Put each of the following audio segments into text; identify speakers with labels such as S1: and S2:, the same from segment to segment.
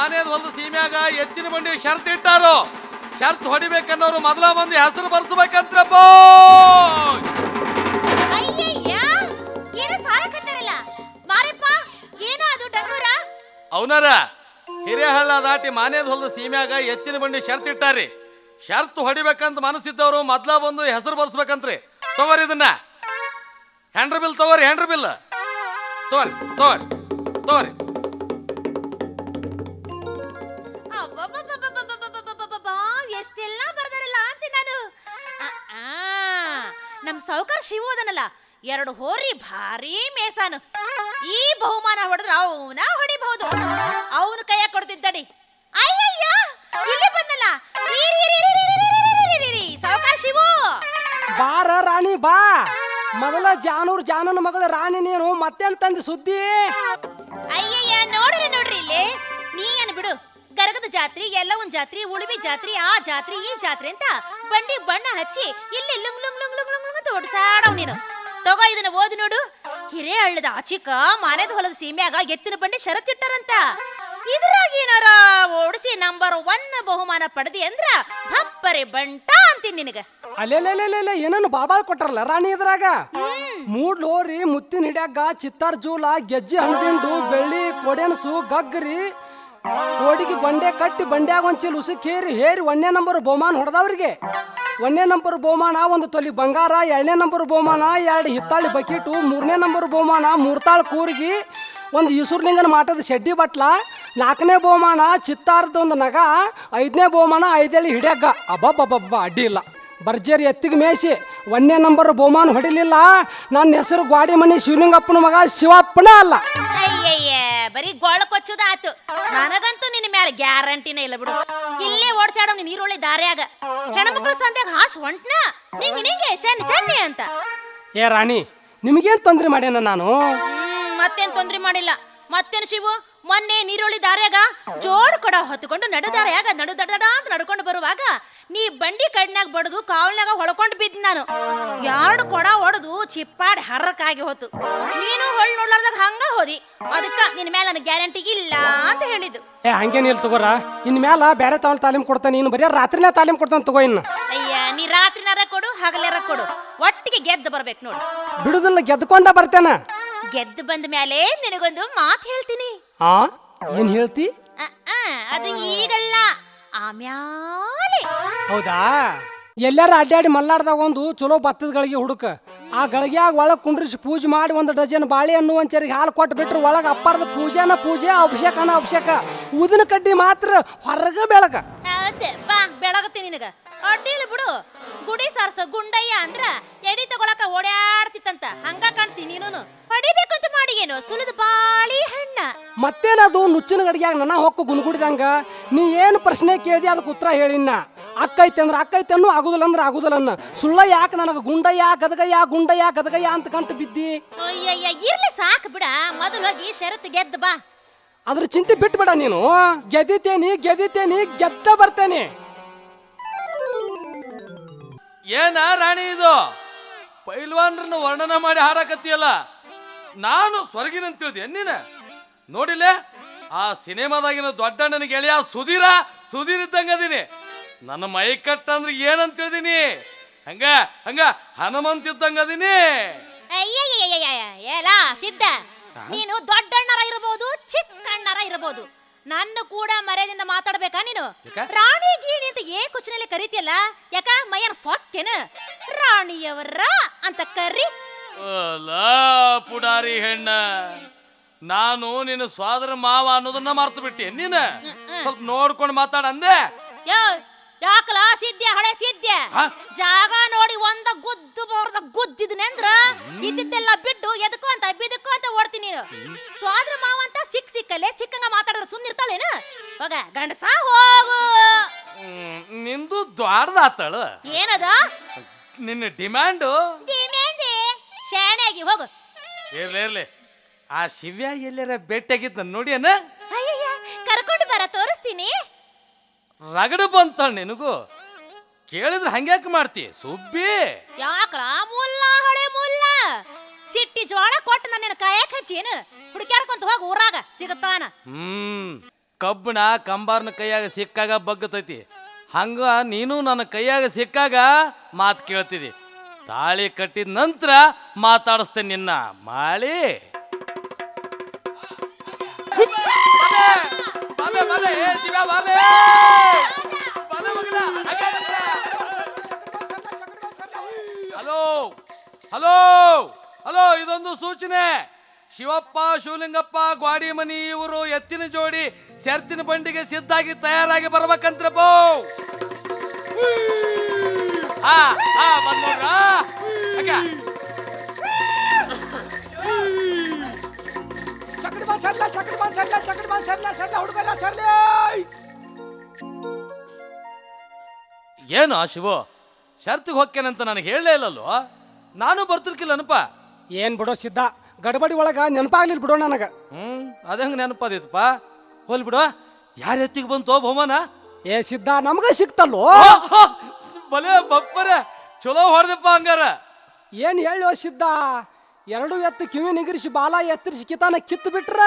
S1: ಮಾನೇದ್ ಹೊಲದ ಸೀಮ್ಯಾಗ ಎತ್ತಿನ ಬಂಡಿ ಶರ್ತ್ ಇಟ್ಟಾರು. ಶರ್ತ್ ಹೊಡಿಬೇಕನ್ನೋರು ಮೊದಲ ಮಂದಿ ಹೆಸರು ಬರ್ಸ್ಬೇಕಂತ್ರಪ್ಪ. ಅವನರ ಹಿರೇಹಳ್ಳ ದಾಟಿ ಮಾನೇದ್ ಹೊಲದ ಸೀಮ್ಯಾಗ ಎತ್ತಿನ ಬಂಡಿ ಶರ್ತ್ ಇಟ್ಟಾರಿ. ಶರ್ತ್ ಹೊಡಿಬೇಕಂತ ಮನಸ್ಸಿದ್ದವರು ಮೊದ್ಲ ಬಂದು ಹೆಸರು ಬರ್ಸ್ಬೇಕಂತ್ರಿ. ತಗೋರಿ ಇದನ್ನ ಹ್ಯಾಂಡ್ರ್ ಬಿಲ್ ತಗೋರಿ. ಹ್ಯಾಂಡ್ರ್ ಬಿಲ್ ತೋರಿ ತೋರಿ ತೋರಿ.
S2: ಎಷ್ಟೆಲ್ಲ ಬರ್ದಾರಲ್ಲ ಅಂತ ನಾನು ನಮ್ ಸೌಕರ್ ಶಿವು ಅದನಲ್ಲ, 2 ಹೋರಿ ಭಾರಿ ಮೇಸಾನು. ಈ ಬಹುಮಾನ ಹೊಡೆದ್ರ ಅವನ ಹೊಡಿಬಹುದು. ಅವನು ಕೈಯಾಗ ಕೊಡ್ತಿದ್ದಡಿ. ಅಯ್ಯಯ್ಯ ಇಲ್ಲಿ ಬಂದಲ್ಲ ಸೌಕರ್ ಶಿವು.
S3: ಬಾರ ರಾಣಿ ಬಾ. ಮೊದಲ ಜಾನನ ಮಗಳು ರಾಣಿ ನೀನು, ಮತ್ತೇನ್ ತಂದಿ ಸುದ್ದಿ?
S2: ಅಯ್ಯಯ್ಯ ನೋಡ್ರಿ ನೋಡ್ರಿ ಇಲ್ಲಿ. ನೀ ಏನ್ ಬಿಡು, ಗರಗದ ಜಾತ್ರಿ, ಎಲ್ಲವನ್ ಜಾತ್ರಿ, ಉಳಿವಿ ಜಾತ್ರಿ, ಆ ಜಾತ್ರಿ ಈ ಜಾತ್ರೆ ಅಂತ ಬಂಡಿ ಬಣ್ಣ ಹಚ್ಚಿ ಇಲ್ಲಿ ಲುಂಗ್ ಲುಂಗ್ ಲುಂಗ್ ಲುಂಗ್ ಲುಂಗ್ ಅಂತ ಓಡಿಸಾಡವ್ ನೀನು. ತಗೋ ಇದನ್ನ ಓದಿ ನೋಡು. ಹಿರೇಹಳ್ಳದ ಆಚಿಕ ಮಾನೇದ ಹೊಲದ ಸೀಮ್ಯಾಗ ಎತ್ತಿನ ಬಂಡಿ ಷರತ್ತಿಟ್ಟಾರಂತ. ಇದ್ರಾಗ ಏನಾರ ಓಡಿಸಿ ನಂಬರ್ 1 ಬಹುಮಾನ ಪಡೆದಿ ಅಂದ್ರ ಭಪ್ಪರೆ ಬಂಟ ಅಂತೀನಿ ನಿನಗ.
S3: ಅಲ್ಲೆಲ್ಲ ಏನನ್ನು ಬಾಬಾಳ್ ಕೊಟ್ಟಾರಲ್ಲ ರಾಣಿ ಇದ್ರಾಗ. ಮೂಡ್ ಹೋರಿ, ಮುತ್ತಿನ ಹಿಡ್ಯಾಗ, ಚಿತ್ತಾರ್ ಜೂಲ, ಗೆಜ್ಜೆ ಹಣ್ದಿಂಡು, ಬೆಳ್ಳಿ ಕೊಡೆನಸು, ಗಗ್ಗರಿ, ಕೋಡಿಗೆ ಗೊಂಡೆ ಕಟ್ಟಿ ಬಂಡ್ಯಾಗ ಒಂದ್ ಚೀಲ ಉಸುಕೇರಿ ಹೇರಿ 1ನೇ ನಂಬರ್ ಬಹುಮಾನ ಹೊಡೆದವ್ರಿಗೆ. 1ನೇ ನಂಬರ್ ಬಹುಮಾನ 1 ತೊಲಿ ಬಂಗಾರ, 2ನೇ ನಂಬರ್ ಬಹುಮಾನ 2 ಹಿತ್ತಾಳಿ ಬಕೀಟು, 3ನೇ ನಂಬರ್ ಬಹುಮಾನ 3 ತಾಳು ಕೂರ್ಗಿ, 1 ಈಸೂರ್ಲಿಂಗನ ಮಾಟದ ಶೆಡ್ಡಿ ಬಟ್ಲ, 4ನೇ ಬಹುಮಾನ ಚಿತ್ತಾರದ 1 ನಗ, 5ನೇ ಬಹುಮಾನ 5 ಎಳಿ ಹಿಡ್ಯಾಗ. ಅಬ್ಬಬ್ಬಬ್ಬ ಅಡ್ಡಿ ಇಲ್ಲ. ಬರ್ಜೇರಿ ಎತ್ತಿಗೆ ಮೇಯಿಸಿ 1ನೇ ನಂಬರ್ ಬಹುಮಾನ ಹೊಡಿಲಿಲ್ಲ. ನನ್ನ ಹೆಸರು ಗ್ವಾಡಿ ಮನಿ ಶಿವಲಿಂಗಪ್ಪನ ಮಗ ಶಿವಪ್ಪನ ಅಲ್ಲ.
S2: ಅಯ್ಯಯ್ಯ ಬರೀ ಗೋಳ ಕೊಚ್ಚುದ ಆತು. ನನಗಂತೂ ನಿನ್ನ ಮ್ಯಾಲ ಗ್ಯಾರಂಟಿನೇ ಇಲ್ಲ ಬಿಡು. ಇಲ್ಲೇ ಓಡ್ಸಾಡ ನೀನ್ ಈರುಳ್ಳಿ ದಾರ್ಯಾಗ ಹೆಣ್ಮಕ್ಳು ಸಂಧ್ಯಾಗ ಹಾಸ್ ಹೊಂಟ್ನ ನಿಂಗೆ ಚೆನ್ನಿ ಅಂತ.
S3: ಏ ರಾಣಿ, ನಿಮಗೇನು ತೊಂದರೆ ಮಾಡ್ಯಾನ ನಾನು?
S2: ಮತ್ತೇನ್ ತೊಂದ್ರೆ ಮಾಡಿಲ್ಲ. ಮತ್ತೇನು ಶಿವು, ಮೊನ್ನೆ ನೀರುಳ್ಳಿ ದಾರ್ಯಾಗ ಜೋಡ್ ಕೊಡ ಹೊತ್ಕೊಂಡು ನಡುದಾರ್ಯಾಗ ನಡುದಡ ಅಂತ ನಡ್ಕೊಂಡು ಬರುವಾಗ ನೀ ಬಂಡಿ ಕಡ್ನಾಗ ಬಡದು ಕಾವಲ್ನಾಗ ಹೊಡ್ಕೊಂಡು ಬಿದ್ದು ನಾನು. 2 ಕೊಡ ಹೊಡೆದು ಚಿಪ್ಪಾಡಿ ಹರ್ರಕ್ಕಾಗಿ ಹೋತು. ನೀನು ಹೊಳ್ ನೋಡ್ಲಾರ್ದಾಗ ಹಂಗ ಹೋದಿ. ಅದಕ್ಕ ನಿನ್ ಮೇಲೆ ನನಗೆ ಗ್ಯಾರಂಟಿ ಇಲ್ಲ ಅಂತ ಹೇಳಿದ್ದು.
S3: ಹಂಗೇನು ಇಲ್ಲ ತಗೋರ. ಇನ್ ಮ್ಯಾಲ ಬೇರೆ ತಾಲೀಮ್ ಕೊಡ್ತಾನೆ. ಇನ್ನು ಬರೀ ರಾತ್ರಿನೇ ತಾಲೀಮ್ ಕೊಡ್ತಾನೆ ತಗೋ. ಇನ್ನು
S2: ಅಯ್ಯ ನೀ ರಾತ್ರಿನಾರ ಕೊಡು ಹಗಲೇರ ಕೊಡು, ಒಟ್ಟಿಗೆ ಗೆದ್ದು ಬರ್ಬೇಕು ನೋಡು.
S3: ಬಿಡುದಿಲ್ಲ, ಗೆದ್ದುಕೊಂಡ ಬರ್ತೇನೆ.
S2: ಗೆದ್ದು ಬಂದ ಮೇಲೆ ನಿನಗೊಂದು ಮಾತು ಹೇಳ್ತೀನಿ.
S3: ಏನ್ ಹೇಳ್ತಿ?
S2: ಅದು ಈಗಲ್ಲ, ಆಮ್ಯಾಲೆ.
S3: ಹೌದಾ? ಎಲ್ಲಾರ ಅಡ್ಡಾಡಿ ಮಲ್ಲಾಡ್ದಾಗ ಒಂದು ಚಲೋ ಭತ್ತದ ಗಳಿಗೆ ಹುಡುಕ. ಆ ಗಳಿಗ್ಯಾಗ ಒಳಗ್ ಕುಂಡ್ರಿಸಿ ಪೂಜೆ ಮಾಡಿ 1 ಡಜನ್ ಬಾಳೆಹಣ್ಣು, 1 ಚರಿಗೆ ಹಾಲು ಕೊಟ್ಟು ಬಿಟ್ರು ಒಳಗ ಅಪ್ಪಾರದ ಪೂಜೆನ ಪೂಜೆ, ಅಭಿಷೇಕನ ಅಭಿಷೇಕ. ಊದಿನ ಕಡ್ಡಿ ಮಾತ್ರ ಹೊರಗ ಬೆಳಕ.
S2: ಹೌದೇ ಬಾ, ಬೆಳಗತ್ತೀನಿ ನಿನಗ. ಅಡ್ಡಿಲ್ಲ ಬಿಡು. ಗುಡಿ ಸಾರ್ಸ ಗುಂಡಯ್ಯ ಅಂದ್ರ ಎಡಿ ತಗೊಳಕ ಓಡಾಡ್ತಿತ್ತಂತ ಹಂಗ ಕಾಣ್ತೀನಿ ನೀನು. ಹೊಡಿಬೇಕಂತ ಮಾಡಿ ಏನು ಸುಲಿದ ಬಾಳಿ ಹಣ್ಣ.
S3: ಮತ್ತೇನದು ನುಚ್ಚಿನ ಗಡಿಗ್ಯಾಗ ನನ್ನ ಹೊಕ್ಕು ಗುನ್ಗುಡಿದಂಗ. ನೀ ಏನು ಪ್ರಶ್ನೆ ಕೇಳಿದಿ ಅದಕ್ಕೆ ಉತ್ತರ ಹೇಳಿನ. ಅಕ್ಕೈತೆ ಅಂದ್ರೆ ಅಕ್ಕೈತನ್ನು, ಆಗುದಿಲ್ಲ ಅಂದ್ರೆ ಆಗುದಿಲ್ಲನ್ನ. ಸುಳ್ಳ ಯಾಕೆ ನನಗೆ ಗುಂಡಯ್ಯ ಗದಗಯ್ಯ ಅಂತ ಕಂತು ಬಿದ್ದಿ?
S2: ಅಯ್ಯಯ್ಯ ಇರ್ಲಿ ಸಾಕು ಬಿಡ. ಮೊದಲು ಹೋಗಿ ಷರತ್ತು ಗೆದ್ದು ಬಾ.
S3: ಅದ್ರ ಚಿಂತೆ ಬಿಟ್ಟು ಬಿಡ ನೀನು. ಗೆದ್ದಿತೇನಿ ಗೆದ್ದ ಬರ್ತೇನೆ.
S1: ಏನ ರಾಣಿ ಇದು ಪೈಲ್ವಾನ್ರನ್ನ ವರ್ಣನ ಮಾಡಿ ಹಾಡಕತ್ತಿಯಲ್ಲ? ನಾನು ಸ್ವರ್ಗಿನಂತ ತಿಳಿದೆ ನೀನ? ನೋಡಿಲ್ಲ, ಆ ಸಿನಿಮಾದಾಗಿನ ದೊಡ್ಡಣ್ಣನ ಗೆಳೆಯ ಸುಧೀರ್ ಇದ್ದಂಗದೀನಿ. ನನ್ನ ಮೈ ಕಟ್ಟ ಅಂದ್ರೆ ಏನಂತ ತಿಳಿದೀನಿ? ಹಂಗ ಹನುಮಂತ ಇದ್ದಂಗದೀನಿ.
S2: ಏಲ ಸಿದ್ಧ, ನೀನು ದೊಡ್ಡಣ್ಣರ ಇರಬಹುದು, ಚಿಕ್ಕಣ್ಣರ ಇರಬಹುದು, ನನ್ನ ಕೂಡ ಮರ್ಯಾದಿಂದ ಮಾತಾಡ್ಬೇಕಾ ನೀನು? ರಾಣಿ ಗೀಣಿ ಅಂತ ಕುಚಿನಲ್ಲಿ ಕರಿತಿಯಲ್ಲ, ಯಾಕ ಮೈಯನ್ ಸೊಕ್ಕೇನ? ರಾಣಿಯವರ ಅಂತ ಕರಿ.
S1: ಪುಡಾರಿ ಹೆಣ್ಣ, ನಾನು ನಿನ್ನ ಸ್ವಾದರ ಮಾವ ಅನ್ನೋದನ್ನ ಮರ್ತು ಬಿಟ್ಟೆ ನೀನ. ಸ್ವಲ್ಪ ನೋಡ್ಕೊಂಡು ಮಾತಾಡ ಅಂದೆ.
S2: ಯಾಕಲ ಸಿದ್ಯ, ಹಳೆ ಸಿದ್ಯ, ಜಾಗ ನೋಡಿ ಒಂದ ಗುದ್ದು ಬೋರ್ದ ಗುದ್ದಿದ್ನೆ ಅಂದ್ರ ಇದ್ದಿದ್ದೆಲ್ಲ ಬಿಟ್ಟು ಎದಕ್ಕೋ ಅಂತ ಬಿದಕ್ಕೋ ಅಂತ ಓಡ್ತೀನಿ. ಸ್ವಾದ್ರ ಮಾವ ಅಂತ ಸಿಕ್ಕಲ್ಲೇ ಸಿಕ್ಕಂಗ ಮಾತಾಡಿದ್ರೆ ಸುಮ್ಮನಿರ್ತಾಳೇನ? ಹೋಗ ಗಂಡಸ ಹೋಗು.
S1: ನಿಂದು ದ್ವಾಡ್ದಾತಳ
S2: ಏನದ
S1: ನಿನ್ನ ಡಿಮ್ಯಾಂಡು?
S2: ಶಾಣೆಯಾಗಿ ಹೋಗು.
S1: ಇರ್ಲಿ, ಆ ಶಿವ್ಯ ಎಲ್ಲಾರ ಭೇಟಿಯಾಗಿದ್ದ ನೋಡಿ ಅನ್ನ.
S2: ಕರ್ಕೊಂಡು ಬರ, ತೋರಿಸ್ತೀನಿ.
S1: ರಗಡು ಬಂತ ನಿನಗೂ? ಕೇಳಿದ್ರೆ ಹಂಗ್ಯಾಕೆ ಮಾಡ್ತಿ ಸುಬ್ಬಿ?
S2: ಯಾಕಳ ಹಳೆ ಮುಲ್ಲ ಚಿಟ್ಟಿ ಜೋಳ ಕೊಟ್ಟು ನನ್ನ ಕಾಯಕ್ ಹಚ್ಚೇನು? ಹುಡುಕ್ಯಾಡ್ಕೊಂತ ಹೋಗಿ ಊರಾಗ ಸಿಗತಾನ.
S1: ಕಬ್ಬಣ ಕಂಬಾರನ ಕೈಯಾಗ ಸಿಕ್ಕಾಗ ಬಗ್ಗತೈತಿ, ಹಂಗ ನೀನು ನನ್ನ ಕೈಯಾಗ ಸಿಕ್ಕಾಗ ಮಾತು ಕೇಳ್ತಿದಿ. ತಾಳಿ ಕಟ್ಟಿದ ನಂತರ ಮಾತಾಡಿಸ್ತೇನೆ ನಿನ್ನ ಮಾಳಿ. ಹಲೋ ಹಲೋ ಹಲೋ, ಇದೊಂದು ಸೂಚನೆ. ಶಿವಪ್ಪ ಶಿವಲಿಂಗಪ್ಪ ಗ್ವಾಡಿಮನಿ ಇವರು ಎತ್ತಿನ ಜೋಡಿ ಶರ್ತಿನ ಬಂಡಿಗೆ ಸಿದ್ಧಾಗಿ ತಯಾರಾಗಿ ಬರ್ಬೇಕಂತ್ರಪ್ಪ. ಬಂದ್ ನೋಡ್ರ. ಏನು ಶಿವು, ಶರ್ತಿಗೆ ಹೋಗ್ತೇನಂತ ನನಗೆ ಹೇಳಲೇ ಇಲ್ಲಲ್ಲೋ. ನಾನು ಬರ್ತಿರ್ಕಿಲ್ಲನಪ್ಪ.
S3: ಏನ್ ಬಿಡೋ ಸಿದ್ಧ, ಗಡಬಡಿ ಒಳಗ ನೆನಪಾಗ್ಲಿಲ್ಲ ಬಿಡೋ ನನಗ.
S1: ಅದಂಗ ನೆನಪದಿತ್ತಪ್ಪ. ಹೋಲ್ ಬಿಡು. ಯಾರ ಎತ್ತಿಗೆ ಬಂತು ಬಹುಮಾನ?
S3: ಏ ಸಿದ್ಧ, ನಮಗ ಸಿಕ್ತಲ್ಲೋ.
S1: ಬಲೆ ಬಪ್ಪರ ಚಲೋ ಹೊಡೆದಪ್ಪ. ಹಂಗಾರ
S3: ಏನ್ ಹೇಳೋ ಸಿದ್ಧ, ಎರಡು ಎತ್ತು ಕಿವಿ ನಿಗರಿಸಿ ಬಾಲ ಎತ್ತರಿಸಿ ಕಿತಾನ ಕಿತ್ತು ಬಿಟ್ರ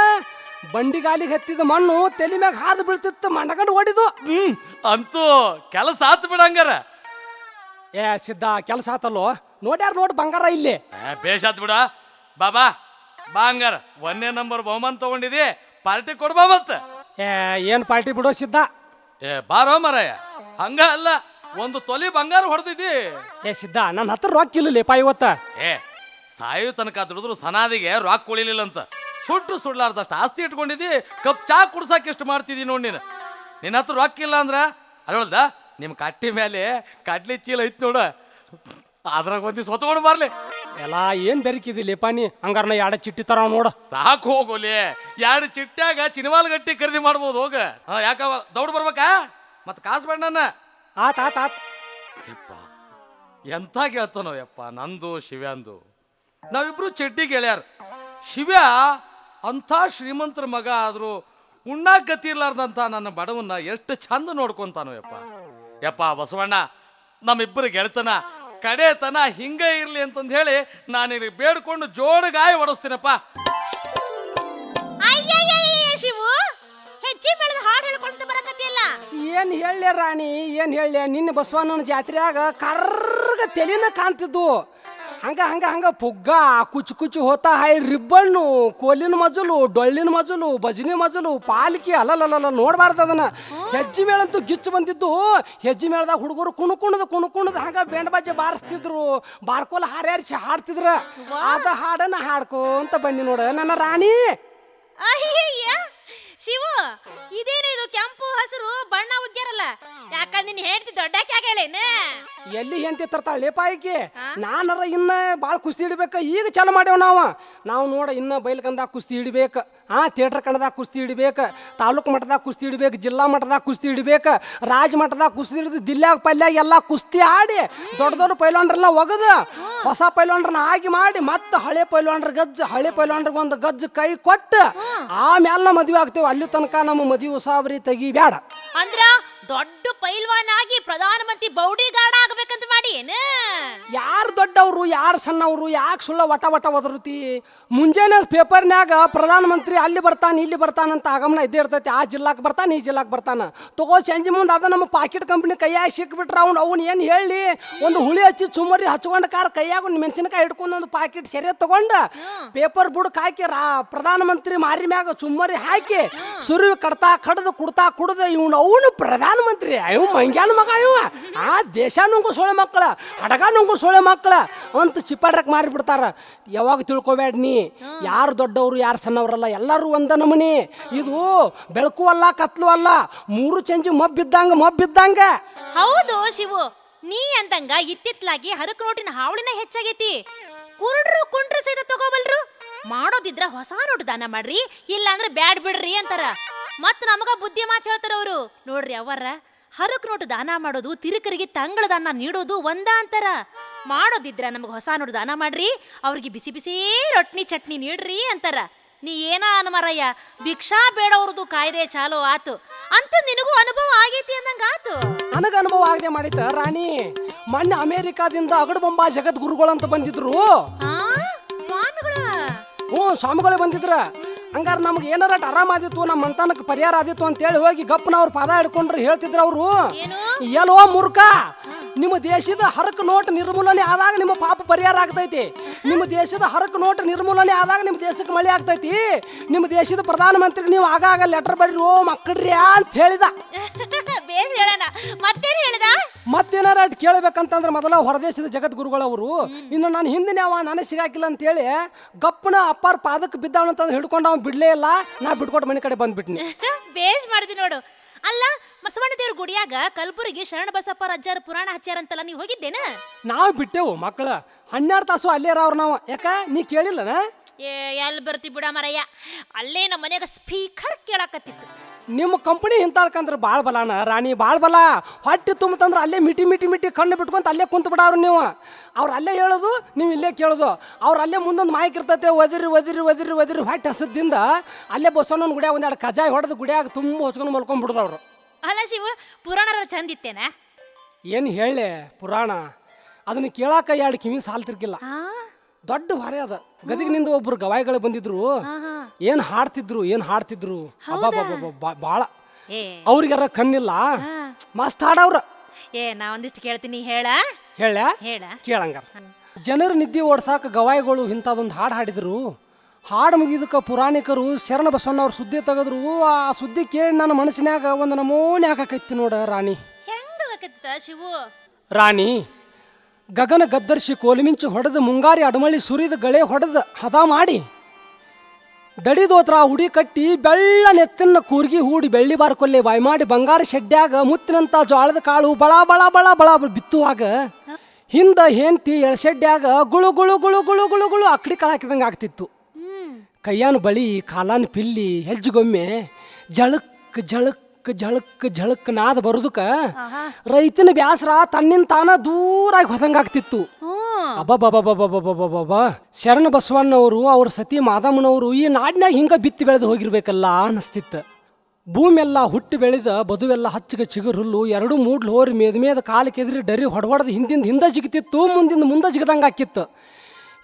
S3: ಬಂಡಿಗಾಲಿಗೆ ಹತ್ತಿದ ಮಣ್ಣು ತಲೆ ಮ್ಯಾಗ ಹಾದು ಬೀಳ್ತಿತ್ತು, ಮಣ್ಣಗಂಡು ಓಡಿದು.
S1: ಅಂತೂ ಕೆಲಸ ಆತು ಬಿಡ. ಹಂಗಾರ
S3: ಏ ಸಿದ್ಧ, ಕೆಲಸ ಆತಲ್ಲೋ. ನೋಡ್ಯಾರ ನೋಡ್ ಬಂಗಾರ ಇಲ್ಲಿ.
S1: ಬೇಷಾತ್ ಬಿಡ. ಬಾಬಾ ಬಾ. ಹಂಗಾರ 1ನೇ ನಂಬರ್ ಬಹುಮಾನ ತಗೊಂಡಿದಿ, ಪಾರ್ಟಿ ಕೊಡ್ಬಾ ಮತ್ತ.
S3: ಏನ್ ಪಾರ್ಟಿ ಬಿಡೋ ಸಿದ್ಧ?
S1: ಬಾರೋ ಮರಾಯ, ಹಂಗ ಅಲ್ಲ, ಒಂದು ತೊಲಿ ಬಂಗಾರ ಹೊಡೆದಿದ್ದಿ.
S3: ಸಿದ್ಧ, ನನ್ನ ಹತ್ರ ರೊಕ್ಕ ಇಲ್ಲಪ್ಪ ಇವತ್ತ.
S1: ಸಾಯು ತನಕ ದುಡಿದ್ರು ಸನಾದಿಗೆ ರೊಕ್ಕ ಉಳಿಲಿಲ್ಲ ಅಂತ ಸುಟ್ಟು ಸುಡ್ಲಾರ್ದಷ್ಟು ಆಸ್ತಿ ಇಟ್ಕೊಂಡಿದ್ದಿ. ಕಪ್ ಚಾ ಕುಡ್ಸಾಕ ಎಷ್ಟು ಮಾಡ್ತಿದ್ದಿ ನೋಡಿ ನೀನು. ನಿನ್ನ ಹತ್ರ ರೊಕ್ಕ ಇಲ್ಲ ಅಂದ್ರ ಅಲ್ದ ನಿಮ್ಮ ಕಟ್ಟಿ ಮೇಲೆ ಕಡ್ಲಿ ಚೀಲ ಐತಿ ನೋಡ, ಅದ್ರಾಗ ಒಂದಿ ಹೊತ್ಕೊಂಡು ಬರ್ಲಿ.
S3: ಎಲ್ಲ ಏನ್ ಬೆರಕಿದಿಲ್ಲಪ್ಪ ನೀ. ಹಂಗಾರ ನಾ 2 ಚಿಟ್ಟಿ ತರ ನೋಡ.
S1: ಸಾಕು ಹೋಗೋಲಿ. 2 ಚಿಟ್ಟ್ಯಾಗ ಚಿನವಾಲ್ ಗಟ್ಟಿ ಖರೀದಿ ಮಾಡ್ಬೋದು. ಹೋಗ. ಯಾಕ ದೌಡ್ ಬರ್ಬೇಕಾ? ಮತ್ ಕಾಸು ಬೇಡ ನನ್ನ.
S3: ಆತ್ ಆತ್ ಆತ್.
S1: ಯಪ್ಪ ಎಂತ ಗೆಳ್ತಾನೋ ಯಪ್ಪ ನಂದು ಶಿವ್ಯಾಂದು. ನಾವಿಬ್ರು ಚಡ್ಡಿ ಗೆಳೆಯಾರ. ಶಿವ್ಯ ಅಂಥ ಶ್ರೀಮಂತರ ಮಗ ಆದ್ರೂ ಉಣ್ಣಾಕ ಗತಿ ಇರ್ಲಾರ್ದಂತ ನನ್ನ ಬಡವನ್ನ ಎಷ್ಟು ಚಂದ ನೋಡ್ಕೊಂತಾನೋ ಯಪ್ಪ. ಯಪ್ಪ ಬಸವಣ್ಣ, ನಮ್ಮಿಬ್ಬರು ಗೆಳೆತನ ಕಡೆತನ ಹಿಂಗ ಇರ್ಲಿ ಅಂತಂದು ಹೇಳಿ ನಾನು ಬೇಡ್ಕೊಂಡು ಜೋಡಗಾಯಿ ಹೊಡಿಸ್ತೀನಪ್ಪ.
S2: ಶಿವು, ಹೆಚ್ಚಿ ಮೇಳದ ಹಾಡು ಹೇಳ್ಕೊಂತ ಬರಕತ್ತಿಲ್ಲ.
S3: ಏನ್ ಹೇಳಲೆ ರಾಣಿ, ಏನ್ ಹೇಳಲೆ. ನಿನ್ನ ಬಸವಣ್ಣನ ಜಾತ್ರೆಯಾಗ ಕರ್ಗ ತೆಲಿನ ಕಾಣ್ತಿದ್ವು. ಹಂಗ ಹಂಗ ಹಂಗ ಪುಗ್ಗ ಕುಚ್ಚು ಕುಚ್ಚು ಹೋತಾ ಹೈ ರಿಬ್ಬಣ್ಣು, ಕೋಲಿನ ಮಜಲು, ಡೊಳ್ಳಿನ ಮಜಲು, ಭಜನಿ ಮಜಲು, ಪಾಲಿಕೆ ಅಲ್ಲಲ್ಲ ನೋಡ್ಬಾರ್ದು ಅದನ್ನ. ಹೆಜ್ಜೆ ಮೇಳಂತೂ ಗಿಚ್ಚು ಬಂದಿದ್ದು. ಹೆಜ್ಜೆ ಮೇಳದಾಗ ಹುಡುಗರು ಕುಣುಕುಣದ ಹಂಗ ಬೆಂಡ್ ಬಾಜೆ ಬಾರಿಸ್ತಿದ್ರು, ಬಾರ್ಕೋಲ ಹಾರ್ಯಾರಿಸಿ ಹಾಡ್ತಿದ್ರ. ಅದ ಹಾಡನ್ನ ಹಾಡ್ಕೊಂತ ಬನ್ನಿ ನೋಡ ನನ್ನ ರಾಣಿ.
S2: ಅಯ್ಯಯ್ಯ ಶಿವು, ಇದೇನು ಇದು ಕೆಂಪು ಹಸಿರು ಬಣ್ಣ ಉಗ್ಗ್ಯಾರಲ್ಲ? ಯಾಕಂದ್ರೆ ನಿನ್ ಹೇಳ್ತಿ ದೊಡ್ಡಕ್ಕೆ ಆಗೇಳೇನ?
S3: ಎಲ್ಲಿ ಹೆಂತಿ ತರ್ತಾಳೆ ಲೇಪಾಯಿಕೆ. ನಾನರ ಇನ್ನ ಭಾಳ ಕುಸ್ತಿ ಹಿಡಿಬೇಕ. ಈಗ ಚಾಲು ಮಾಡ್ಯಾವ ನಾವು ನೋಡ ಇನ್ನ ಬೈಲ್ಕಂದಾಗ ಕುಸ್ತಿ ಹಿಡಿಬೇಕು, ಥಿಯೇಟರ್ ಕಣದಾಗ ಕುಸ್ತಿ ಹಿಡಿಬೇಕು, ತಾಲೂಕು ಮಟ್ಟದಾಗ ಕುಸ್ತಿ ಹಿಡಿಬೇಕು, ಜಿಲ್ಲಾ ಮಟ್ಟದಾಗ ಕುಸ್ತಿ ಹಿಡಿಬೇಕು, ರಾಜ್ಯ ಮಟ್ಟದಾಗ ಕುಸ್ತಿ ಹಿಡಿದು ದಿಲ್ಲಾಗ ಪಲ್ಯಾಗ ಎಲ್ಲ ಕುಸ್ತಿ ಆಡಿ ದೊಡ್ಡ ಪೈಲ್ವಾನ್ರನ್ನ ಒಗದು ಹೊಸ ಪೈಲ್ವಾನ್ರನ್ನ ಆಗಿ ಮಾಡಿ ಮತ್ತೆ ಹಳೆ ಪೈಲ್ವಾನ್ರ ಗಜ್ಜ, ಹಳೆ ಪೈಲ್ವಾನ್ರಿಗೆ ಒಂದು ಗಜ್ಜ ಕೈ ಕೊಟ್ಟು ಆಮೇಲೆ ಮದುವೆ ಆಗ್ತೇವೆ. ಅಲ್ಲಿ ತನಕ ನಮ್ಮ ಮದುವೆ ಉಸಾಬರಿ ತೆಗಿಬ್ಯಾಡ.
S2: ಅಂದ್ರ ದೊಡ್ಡ ಪೈಲ್ವಾನ್ ಆಗಿ ಪ್ರಧಾನ ಮಂತ್ರಿ ಬೌಡಿ ಗಾರ್ಡ್ ಆಗ್ಬೇಕಂತ ಮಾಡಿ ಏನ?
S3: ಯಾರು ದೊಡ್ಡವರು ಯಾರು ಸಣ್ಣವರು, ಯಾಕೆ ಸುಳ್ಳ ವಟ ಒದರುತಿ? ಮುಂಜಾನೆ ಪೇಪರ್ನ್ಯಾಗ ಪ್ರಧಾನ ಮಂತ್ರಿ ಅಲ್ಲಿ ಬರ್ತಾನೆ ಇಲ್ಲಿ ಬರ್ತಾನಂತ ಆಗಮನ ಇದ್ದೇ ಇರ್ತೈತಿ. ಆ ಜಿಲ್ಲಾಕ್ ಬರ್ತಾನೆ ಈ ಜಿಲ್ಲಾಕ್ ಬರ್ತಾನ. ತಗೋ ಸಂಜೆ ಮುಂದೆ ಅದ ನಮ್ಮ ಪಾಕೆಟ್ ಕಂಪ್ನಿ ಕೈಯಾಗ ಸಿಕ್ಬಿಟ್ರ ಅವ್ನು ಏನು ಹೇಳಿ, ಒಂದು ಹುಳಿ ಹಚ್ಚಿ ಚುಮ್ಮರಿ ಹಚ್ಕೊಂಡು ಕಾರ್ ಕೈಯಾಗ ಒಂದು ಮೆಣಸಿನಕಾಯಿ ಹಿಡ್ಕೊಂಡು ಒಂದು ಪಾಕೆಟ್ ಸೆರೆ ತಗೊಂಡು ಪೇಪರ್ ಬುಡಕ್ ಹಾಕಿ ಪ್ರಧಾನ ಮಂತ್ರಿ ಮಾರಿ ಮ್ಯಾಗ ಚುಮ್ಮರಿ ಹಾಕಿ ಸುರುವಿ ಕಡ್ತಾ ಕಡ್ದು ಕುಡ್ತಾ ಕುಡ್ದು ಅವನು ಪ್ರಧಾನ ಮಂತ್ರಿ. ಇವ್ ಮಂಗ್ಯಾನ ಮಗ ಇವ. ಆ ದೇಶ ನುಂಗು ಸೊಳೆ ಮಕ್ಕಳ, ಹಡಗ ನುಂಗು ಸೊಳೆ ಮಕ್ಕಳ ಅಂತ ಚಿಪ್ಪಾಡ್ರಕ್ ಮಾರಿಬಿಡ್ತಾರ. ಯಾವಾಗ ತಿಳ್ಕೊಬೇಡ ನೀ, ಯಾರು ದೊಡ್ಡವರು ಯಾರು ಸಣ್ಣವರಲ್ಲ, ಎಲ್ಲರೂ ಒಂದ ನಮೂನಿ. ಇದು ಬೆಳಕು ಅಲ್ಲ ಕತ್ಲು ಅಲ್ಲ, 3 ಚಂಜಿ ಮಬ್ಬಿದ್ದಂಗ.
S2: ಹೌದು ಶಿವು, ನೀ ಅಂತಂಗ ಇತ್ತಿತ್ಲಾಗಿ ಹರಕ್ ನೋಟಿನ ಹಾವಳಿನ ಹೆಚ್ಚಾಗೈತಿ. ಕುಂಡ್ರು ಸಹಿತ ತಗೋಬಲ್ರು. ಮಾಡೋದಿದ್ರ ಹೊಸ ನೋಟು ದಾನ ಮಾಡ್ರಿ, ಇಲ್ಲ ಅಂದ್ರೆ ಬ್ಯಾಡ್ ಬಿಡ್ರಿ ಅಂತಾರ. ಮತ್ ನಮಗ ಬುದ್ಧಿ ಮಾತು ಹೇಳ್ತಾರ ಅವರು. ನೋಡ್ರಿ ಅವರ ಹರಕ್ ನೋಟು ದಾನ ಮಾಡೋದು, ತಿರುಕರಿಗೆ ತಂಗಳ ದಾನ ನೀಡೋದು ಒಂದ ಅಂತಾರ. ಮಾಡೋದಿದ್ರ ನಮಗ ಹೊಸ ನೋಟು ದಾನ ಮಾಡ್ರಿ, ಅವ್ರಿಗೆ ಬಿಸಿ ಬಿಸಿ ರೊಟ್ಟಿ ಚಟ್ನಿ ನೀಡ್ರಿ ಅಂತಾರ. ನೀ ಏನ ಅನ್ಮರಯ್ಯ, ಭಿಕ್ಷಾ ಬೇಡವ್ರದು ಕಾಯ್ದೆ ಚಾಲೋ ಆತು ಅಂತ ನಿನಗೂ ಅನುಭವ ಆಗೈತಿ ಅಂದಂಗ ಆತು.
S3: ನನಗ ಅನುಭವ ಆಗದೆ ಮಾಡಿತ ರಾಣಿ. ಮೊನ್ನೆ ಅಮೇರಿಕಾದಿಂದ ಅಗಡ ಬೊಂಬಾ ಜಗದ್ಗುರುಗಳು ಅಂತ ಬಂದಿದ್ರು.
S2: ಸ್ವಾಮಿಗಳ?
S3: ಸ್ವಾಮಿಗಳೇ ಬಂದಿದ್ರ. ಹಂಗಾರ ನಮ್ಗೆ ಏನಾರ ಆರಾಮಾದಿತ್ತು ನಮ್ಮ ಮಂತನಕ್ಕೆ ಪರಿಹಾರ ಆದಿತ್ತು ಅಂತೇಳಿ ಹೋಗಿ ಗಪ್ಪನ ಅವ್ರ ಪಾದ ಹಿಡ್ಕೊಂಡ್ರೆ ಹೇಳ್ತಿದ್ರು ಅವರು,
S2: ಏನು
S3: ಎಲ್ಲೋ ಮೂರ್ಖ, ನಿಮ್ಮ ದೇಶದ ಹರಕು ನೋಟ್ ನಿರ್ಮೂಲನೆ ಆದಾಗ ನಿಮ್ಮ ಪಾಪ ಪರಿಹಾರ ಆಗ್ತೈತಿ. ನಿಮ್ಮ ದೇಶದ ಹರಕು ನೋಟ್ ನಿರ್ಮೂಲನೆ ಆದಾಗ ನಿಮ್ಮ ದೇಶಕ್ಕೆ ಮಳೆ ಆಗ್ತೈತಿ. ನಿಮ್ಮ ದೇಶದ ಪ್ರಧಾನಮಂತ್ರಿಗೆ ನೀವು ಆಗಾಗ ಲೆಟರ್ ಬರ್ರಿ ಓ ಮಕ್ಕಳ್ರಿ ಅಂತ ಹೇಳಿದ.
S2: ಬೇಸ್ ಹೇಳೋಣ, ಮತ್ತೇನು ಹೇಳ್ದ?
S3: ಮತ್ತೇನಾರ ಕೇಳಬೇಕಂತಂದ್ರೆ ಮೊದಲ ಹೊರದೇಶದ ಜಗದ್ಗುರುಗಳವರು, ಇನ್ನು ನಾನು ಹಿಂದಿನ ಅವ ನನಗೆ ಸಿಗಾಕಿಲ್ಲ ಅಂತೇಳಿ ಗಪ್ಪನ ಅಪ್ಪಾರ ಪಾದಕ್ಕೆ ಬಿದ್ದಾವನಂತಂದ್ರೆ ಹಿಡ್ಕೊಂಡು ಅವ್ನು ಬಿಡ್ಲೇ ಇಲ್ಲ. ನಾ ಬಿಟ್ಕೊಟ್ಟು ಮನೆ ಕಡೆ ಬಂದ್ಬಿಟ್ನಿ.
S2: ಬೇಸ್ ಮಾಡಿದಿ ನೋಡು. ಅಲ್ಲ, ಬಸವಣ್ಣ ದೇವ್ರ ಗುಡಿಯಾಗ ಕಲಬುರಗಿ ಶರಣ ಬಸಪ್ಪ ಅಜ್ಜಾರ ಪುರಾಣ ಹಚ್ಚಾರಂತಲ್ಲ, ನೀವು ಹೋಗಿದ್ದೇನ?
S3: ನಾವು ಬಿಟ್ಟೆವು ಮಕ್ಕಳ 12 ತಾಸು ಅಲ್ಲೇ ಇರೋರು ನಾವು. ಯಾಕ ನೀ ಕೇಳಿಲ್ಲನ?
S2: ಎಲ್ಲಿ ಬರ್ತಿ ಬಿಡ ಮರಯ್ಯ, ಅಲ್ಲೇ ನಮ್ಮ ಮನ್ಯಾಗ ಸ್ಪೀಕರ್ ಕೇಳಾಕತ್ತಿತ್ತು.
S3: ನಿಮ್ಮ ಕಂಪನಿ ಇಂತಾಳ್ಕಂದ್ರೆ ಭಾಳ ಬಲಾನ ರಾಣಿ, ಭಾಳ ಬಲ. ಹೊಟ್ಟೆ ತುಂಬತಂದ್ರೆ ಅಲ್ಲೇ ಮಿಟಿ ಮಿಟಿ ಮಿಟಿ ಕಣ್ಣು ಬಿಟ್ಕೊಂತ ಅಲ್ಲೇ ಕುಂತು ಬಿಡವ್ರು ನೀವು. ಅವ್ರು ಅಲ್ಲೇ ಹೇಳೋದು, ನೀವು ಇಲ್ಲೇ ಕೇಳೋದು. ಅವ್ರು ಅಲ್ಲೇ ಮುಂದೊಂದು ಮಾಯ್ಕ್ ಇರ್ತೈತೆ, ಒದಿರಿ ಒದಿರಿ ಒದಿರಿ ಒದಿರಿ ಹೊಟ್ಟೆ ಹಸದಿಂದ ಅಲ್ಲೇ ಬಸವಣ್ಣನ ಗುಡಿಯಾಗ ಒಂದೆರಡು ಕಜಾಯಿ ಹೊಡೆದು ಗುಡಿಯಾಗ ತುಂಬ ಹೊಚ್ಕೊಂಡು ಮಲ್ಕೊಂಡ್ಬಿಡ್ದವ್ರು.
S2: ಅಲ್ಲ ಶಿವ, ಪುರಾಣರ ಚಂದ ಇತ್ತೇನ?
S3: ಏನು ಹೇಳಿ ಪುರಾಣ, ಅದನ್ನ ಕೇಳಾಕ 2 ಕಿವಿ ಸಾಲ್ತಿರ್ಕಿಲ್ಲ. ದೊಡ್ಡ ಹೊರೆ ಅದ. ಗದಗಿನಿಂದ ಒಬ್ರು ಗವಾಯಿಗಳು ಬಂದಿದ್ರು. ಏನ್ ಹಾಡ್ತಿದ್ರು ಬಾಳ. ಅವ್ರಿಗಾರ ಕಣ್ಣಿಲ್ಲ, ಮಸ್ತ್ ಹಾಡವ್ರ.
S2: ನಾ ಒಂದಿಷ್ಟು ಕೇಳ್ತೀನಿ, ಹೇಳ
S3: ಕೇಳಂಗಾರ. ಜನರ ನಿದ್ದೆ ಓಡ್ಸಾಕ ಗವಾಯಿಗಳು ಇಂಥದೊಂದು ಹಾಡು ಹಾಡಿದ್ರು. ಹಾಡು ಮುಗಿದಕ್ಕ ಪುರಾಣಿಕರು ಶರಣ ಬಸವಣ್ಣವ್ರ ಸುದ್ದಿ ತೆಗೆದ್ರು. ಆ ಸುದ್ದಿ ಕೇಳಿ ನನ್ನ ಮನಸ್ಸಿನಾಗ ಒಂದು ನಮೂನೆ ಹಾಕೈತಿ ನೋಡ ರಾಣಿ.
S2: ಹೆಂಗ ಶಿವು?
S3: ರಾಣಿ, ಗಗನ ಗದ್ದರ್ಶಿ ಕೋಲಿಮಿಂಚು ಹೊಡೆದು ಮುಂಗಾರಿ ಅಡಮಳಿ ಸುರಿದ ಗಳೆ ಹೊಡೆದು ಹದ ಮಾಡಿ ದಡಿದೋತ್ರ ಉಡಿ ಕಟ್ಟಿ ಬೆಳ್ಳ ನೆತ್ತನ್ನ ಕೂರ್ಗಿ ಹೂಡಿ ಬೆಳ್ಳಿ ಬಾರ್ಕೊಲ್ಲೆ ಬಾಯಿ ಮಾಡಿ ಬಂಗಾರ ಶೆಡ್ಡ್ಯಾಗ ಮುತ್ತಿನಂತ ಜೋಳದ ಕಾಳು ಬಳ ಬಳ ಬಳ ಬಳ ಬಿತ್ತುವಾಗ ಹಿಂದ ಹೆಂಡ್ತಿ ಎಳಶೆಡ್ಡ್ಯಾಗ ಗುಳು ಗುಳು ಗುಳು ಗುಳು ಗುಳು ಗುಳು ಅಕ್ಕಡಿ ಕಾಳು ಹಾಕಿದಂಗೆ ಆಗ್ತಿತ್ತು. ಕೈಯಾನ ಬಳಿ ಕಾಲಾನ ಪಿಲ್ಲಿ ಹೆಜ್ಜೆಗೊಮ್ಮೆ ಜಳಕ್ ಜಳಕ್ ಝಳಕ್ ಝಳಕ್ ನಾದ ಬರುದಕ್ಕ ರೈತನ ಬ್ಯಾಸರ ತನ್ನಿಂದ ತಾನ ದೂರಾಗಿ ಹೊದಂಗಾಗ್ತಿತ್ತು. ಅಬ್ಬಬ್ಬಬ್ಬಬ್ಬಬ್ಬಬ್ಬಬ್ಬ, ಶರಣ ಬಸವಣ್ಣವರು ಅವ್ರ ಸತಿ ಮಾದಮ್ಮನವರು ಈ ನಾಡಿನಾಗ ಹಿಂಗ ಬಿತ್ತಿ ಬೆಳೆದು ಹೋಗಿರ್ಬೇಕಲ್ಲ ಅನಿಸ್ತಿತ್ತು. ಭೂಮಿ ಎಲ್ಲ ಹುಟ್ಟು ಬೆಳೆದ ಬದುವೆಲ್ಲ ಹಚ್ಚಗ ಚಿಗುರು ಹುಲ್ಲು 2 ಮೂಡ್ಲು ಹೋರಿ ಮೇದ ಕಾಲು ಕೆದ್ರಿ ಡರಿ ಹೊಡಬಡ್ದು ಹಿಂದಿಂದ ಜಿಗ್ತಿತ್ತು, ಮುಂದೆ ಜಿಗದಂಗೆ ಆಕಿತ್ತು.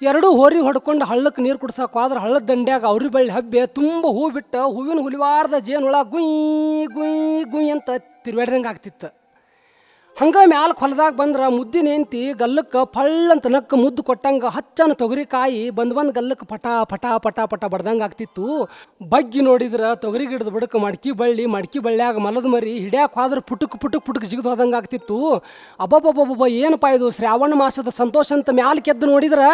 S3: 2 ಹೋರಿ ಹೊಡ್ಕೊಂಡು ಹಳ್ಳಕ್ಕೆ ನೀರು ಕುಡ್ಸಕ್ಕೆ ಹೋದ್ರೆ ಹಳ್ಳದ ದಂಡ್ಯಾಗ ಅವ್ರಿ ಬಳ್ಳಿ ಹಬ್ಬೆ ತುಂಬ ಹೂ ಬಿಟ್ಟು ಹೂವಿನ ಹುಲಿವಾರದ ಜೇನುಳ ಗುಯ್ ಗುಯ್ ಗುಯ್ ಅಂತ ತಿರುವಾಡ್ದಂಗೆ ಆಗ್ತಿತ್ತು. ಹಂಗೆ ಮ್ಯಾಲ ಹೊಲದಾಗ ಬಂದ್ರೆ ಮುದ್ದಿನ ಹೆಂಡ್ತಿ ಗಲ್ಲಕ್ಕೆ ಫಳ್ಳಂತ ನಕ್ಕ ಮುದ್ದು ಕೊಟ್ಟಂಗೆ ಹಚ್ಚನ ತೊಗರಿಕಾಯಿ ಬಂದು ಗಲ್ಲಕ್ಕೆ ಪಟ ಪಟ ಪಟ ಪಟ ಬಡ್ದಂಗೆ ಆಗ್ತಿತ್ತು. ಬಗ್ಗಿ ನೋಡಿದ್ರೆ ತೊಗರಿ ಗಿಡದ ಬುಡಕ್ಕೆ ಮಡ್ಕಿ ಬಳ್ಳ್ಯಾಗ ಮಲದ ಮರಿ ಹಿಡ್ಯಾಕೆ ಹೋದ್ರೆ ಪುಟಕ್ ಜಿಗಿದು ಹೋದಂಗೆ ಆಗ್ತಿತ್ತು. ಅಬ್ಬಬ್ಬಬ್ಬಬ್ಬ, ಏನಪ್ಪ ಇದು ಶ್ರಾವಣ ಮಾಸದ ಸಂತೋಷ ಅಂತ ಮ್ಯಾಲ ಕೆದ್ದು ನೋಡಿದ್ರೆ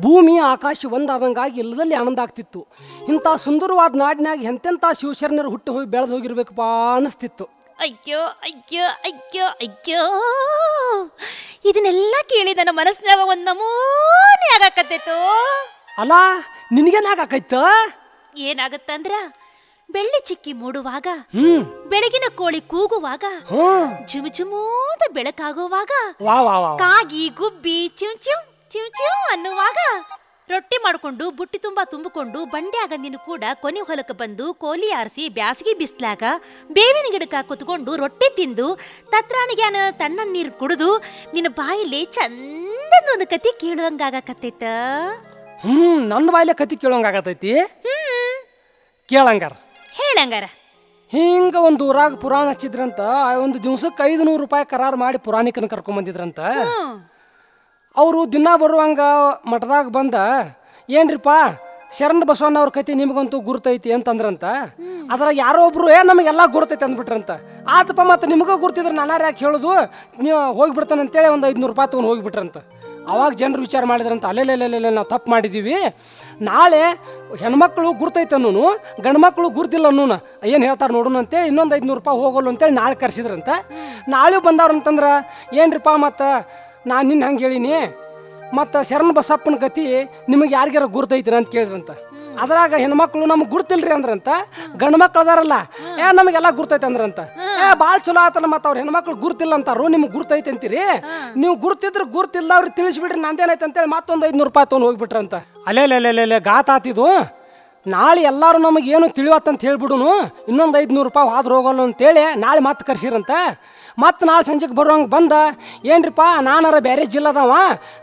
S3: ಭೂಮಿ ಆಕಾಶ ಒಂದಾದಂಗಾಗಿ ಇಲ್ಲದಲ್ಲಿ ಆನಂದ ಆಗ್ತಿತ್ತು. ಇಂಥ ಸುಂದರವಾದ ನಾಡಿನಾಗ ಎಂತೆಂಥ ಶಿವಶರಣರು ಹುಟ್ಟು ಹೋಗಿ ಬೆಳೆದು ಹೋಗಿರ್ಬೇಕಪ್ಪ ಅನಿಸ್ತಿತ್ತು.
S2: ಅಯ್ಯೋ ಅಯ್ಯೋ ಅಯ್ಯೋ ಅಯ್ಯೋ, ಇದನ್ನೆಲ್ಲ ಕೇಳಿ ನನ್ನ ಮನಸ್ಸಿನಾಗ ಒಂದು ನಮೂನೆ ಆಗಾಕತ್ತೈತು.
S3: ಅಲ್ಲ, ನಿನಗೇನಾಗೈತ?
S2: ಏನಾಗತ್ತಂದ್ರ, ಬೆಳ್ಳಿ ಚಿಕ್ಕಿ ಮೂಡುವಾಗ, ಬೆಳಗಿನ ಕೋಳಿ ಕೂಗುವಾಗ, ಜುಮು ಜುಮೂದ ಬೆಳಕಾಗುವಾಗ, ಕಾಗಿ ಗುಬ್ಬಿ ಚಿವ್ ಚಿವ್ ಚಿವ್ ಚಿವ್ ಅನ್ನುವಾಗ, ರೊಟ್ಟಿ ಮಾಡ್ಕೊಂಡು ಬುಟ್ಟಿ ತುಂಬಾ ತುಂಬಿಕೊಂಡು ಬಂಡ್ಯಾಗ ನೀನು ಕೂಡ ಕೊನೆ ಹೊಲಕ್ಕೆ ಬಂದು ಕೋಲಿ ಆರಿಸಿ ಬ್ಯಾಸಗಿ ಬಿಸ್ಲಾಗ ಬೇವಿನ ಗಿಡಕ್ಕ ಕುತ್ಕೊಂಡು ರೊಟ್ಟಿ ತಿಂದು ತತ್ರಾಣಿಗ್ಯಾನ ತಣ್ಣ ನೀರು ಕುಡಿದು ನಿನ್ನ ಬಾಯಲ್ಲಿ ಚಂದೊಂದು ಕತಿ ಕೇಳುವಂಗಾಗತ್ತೈತ.
S3: ನನ್ನ ಬಾಯಿಲೆ ಕತಿ ಕೇಳೋಂಗಾಗತೈತಿ. ಕೇಳಂಗಾರ
S2: ಹೇಳಂಗಾರ.
S3: ಹಿಂಗ ಒಂದು ಊರಾಗ ಪುರಾಣ ಹಚ್ಚಿದ್ರಂತ. ಒಂದು ದಿವ್ಸಕ್ಕೆ 500 ರೂಪಾಯಿ ಕರಾರು ಮಾಡಿ ಪುರಾಣಿಕನ ಕರ್ಕೊಂಬಂದಿದ್ರಂತ. ಅವರು ದಿನ ಬರುವಂಗ ಮಠದಾಗ ಬಂದ, ಏನ್ರಿಪ್ಪ ಶರಣ ಬಸವಣ್ಣವ್ರ ಕತೆ ನಿಮಗಂತೂ ಗುರ್ತೈತಿ ಅಂತಂದ್ರಂತ. ಅದ್ರಾಗ ಯಾರೋ ಒಬ್ರು ನಮಗೆಲ್ಲ ಗುರ್ತೈತಿ ಅಂದ್ಬಿಟ್ರಂತ. ಆತಪ್ಪ, ಮತ್ತೆ ನಿಮಗೂ ಗುರ್ತಿದ್ರೆ ನಾನಾರು ಯಾಕೆ ಹೇಳೋದು, ನೀವು ಹೋಗಿಬಿಡ್ತಾನಂತೇಳಿ ಒಂದು 500 ರೂಪಾಯಿ ತೊಗೊಂಡು ಹೋಗಿಬಿಟ್ರಂತ. ಅವಾಗ ಜನರು ವಿಚಾರ ಮಾಡಿದ್ರಂತ, ಅಲ್ಲೆಲ್ಲೆಲ್ಲೆಲ್ಲ ನಾವು ತಪ್ಪು ಮಾಡಿದ್ದೀವಿ, ನಾಳೆ ಹೆಣ್ಮಕ್ಳು ಗುರ್ತೈತೆ ಅನ್ನೋನು ಗಂಡು ಮಕ್ಕಳು ಗುರ್ತಿಲ್ಲ ಅನ್ನೋನು ಏನು ಹೇಳ್ತಾರೆ ನೋಡೋಣ ಅಂತೇಳಿ ಇನ್ನೊಂದು 500 ರೂಪಾಯಿ ಹೋಗೋಲ್ಲ ಅಂತೇಳಿ ನಾಳೆ ಕರ್ಸಿದ್ರಂತ. ನಾಳೆ ಬಂದವ್ರಂತಂದ್ರೆ, ಏನ್ರಿಪ್ಪ ಮತ್ತು ನಾನು ನಿನ್ನ ಹಂಗೆ ಹೇಳಿನಿ, ಮತ್ತು ಶರಣ ಬಸಪ್ಪನ ಗತಿ ನಿಮಗೆ ಯಾರಿಗಾರ ಗುರ್ತೈತಿರ ಅಂತ ಕೇಳಿದ್ರಂತ. ಅದ್ರಾಗ ಹೆಣ್ಮಕ್ಳು ನಮಗೆ ಗುರ್ತಿಲ್ರಿ ಅಂದ್ರಂತ. ಗಂಡು ಮಕ್ಳು ಅದಾರಲ್ಲ, ನಮಗೆಲ್ಲ ಗುರ್ತೈತೆ ಅಂದ್ರಂತ. ಭಾಳ ಚಲೋ ಆತಲ್ಲ, ಮತ್ತು ಅವ್ರ ಹೆಣ್ಮಕ್ಳು ಗುರ್ತಿಲ್ಲ ಅಂತಾರು, ನಿಮ್ಗೆ ಗುರ್ತೈತೆ ಅಂತೀರಿ, ನೀವು ಗುರ್ತಿದ್ರೆ ಗುರ್ತಿಲ್ಲ ಅವ್ರಿಗೆ ತಿಳಿಸ್ಬಿಡ್ರಿ ನಂದೇನೈತೆ ಅಂತೇಳಿ ಮತ್ತೊಂದು 500 ರೂಪಾಯಿ ತೊಗೊಂಡು ಹೋಗ್ಬಿಟ್ರಂತ. ಅಲ್ಲೇ ಗಾತ ಆತಿದ್ದು. ನಾಳೆ ಎಲ್ಲರೂ ನಮಗೇನು ತಿಳಿವತ್ತಂತ ಹೇಳ್ಬಿಡುನು, ಇನ್ನೊಂದು 500 ರೂಪಾಯಿ ಆದ್ರೆ ಹೋಗಲ್ಲ ಅಂತೇಳಿ ನಾಳೆ ಮತ್ತೆ ಕರ್ಸಿರಂತ. ಮತ್ತು ನಾಳೆ ಸಂಜೆಗೆ ಬರುವಂಗೆ ಬಂದ, ಏನ್ರಿಪ್ಪ ನಾನಾರ ಬೇರೆ ಜಿಲ್ಲದವ,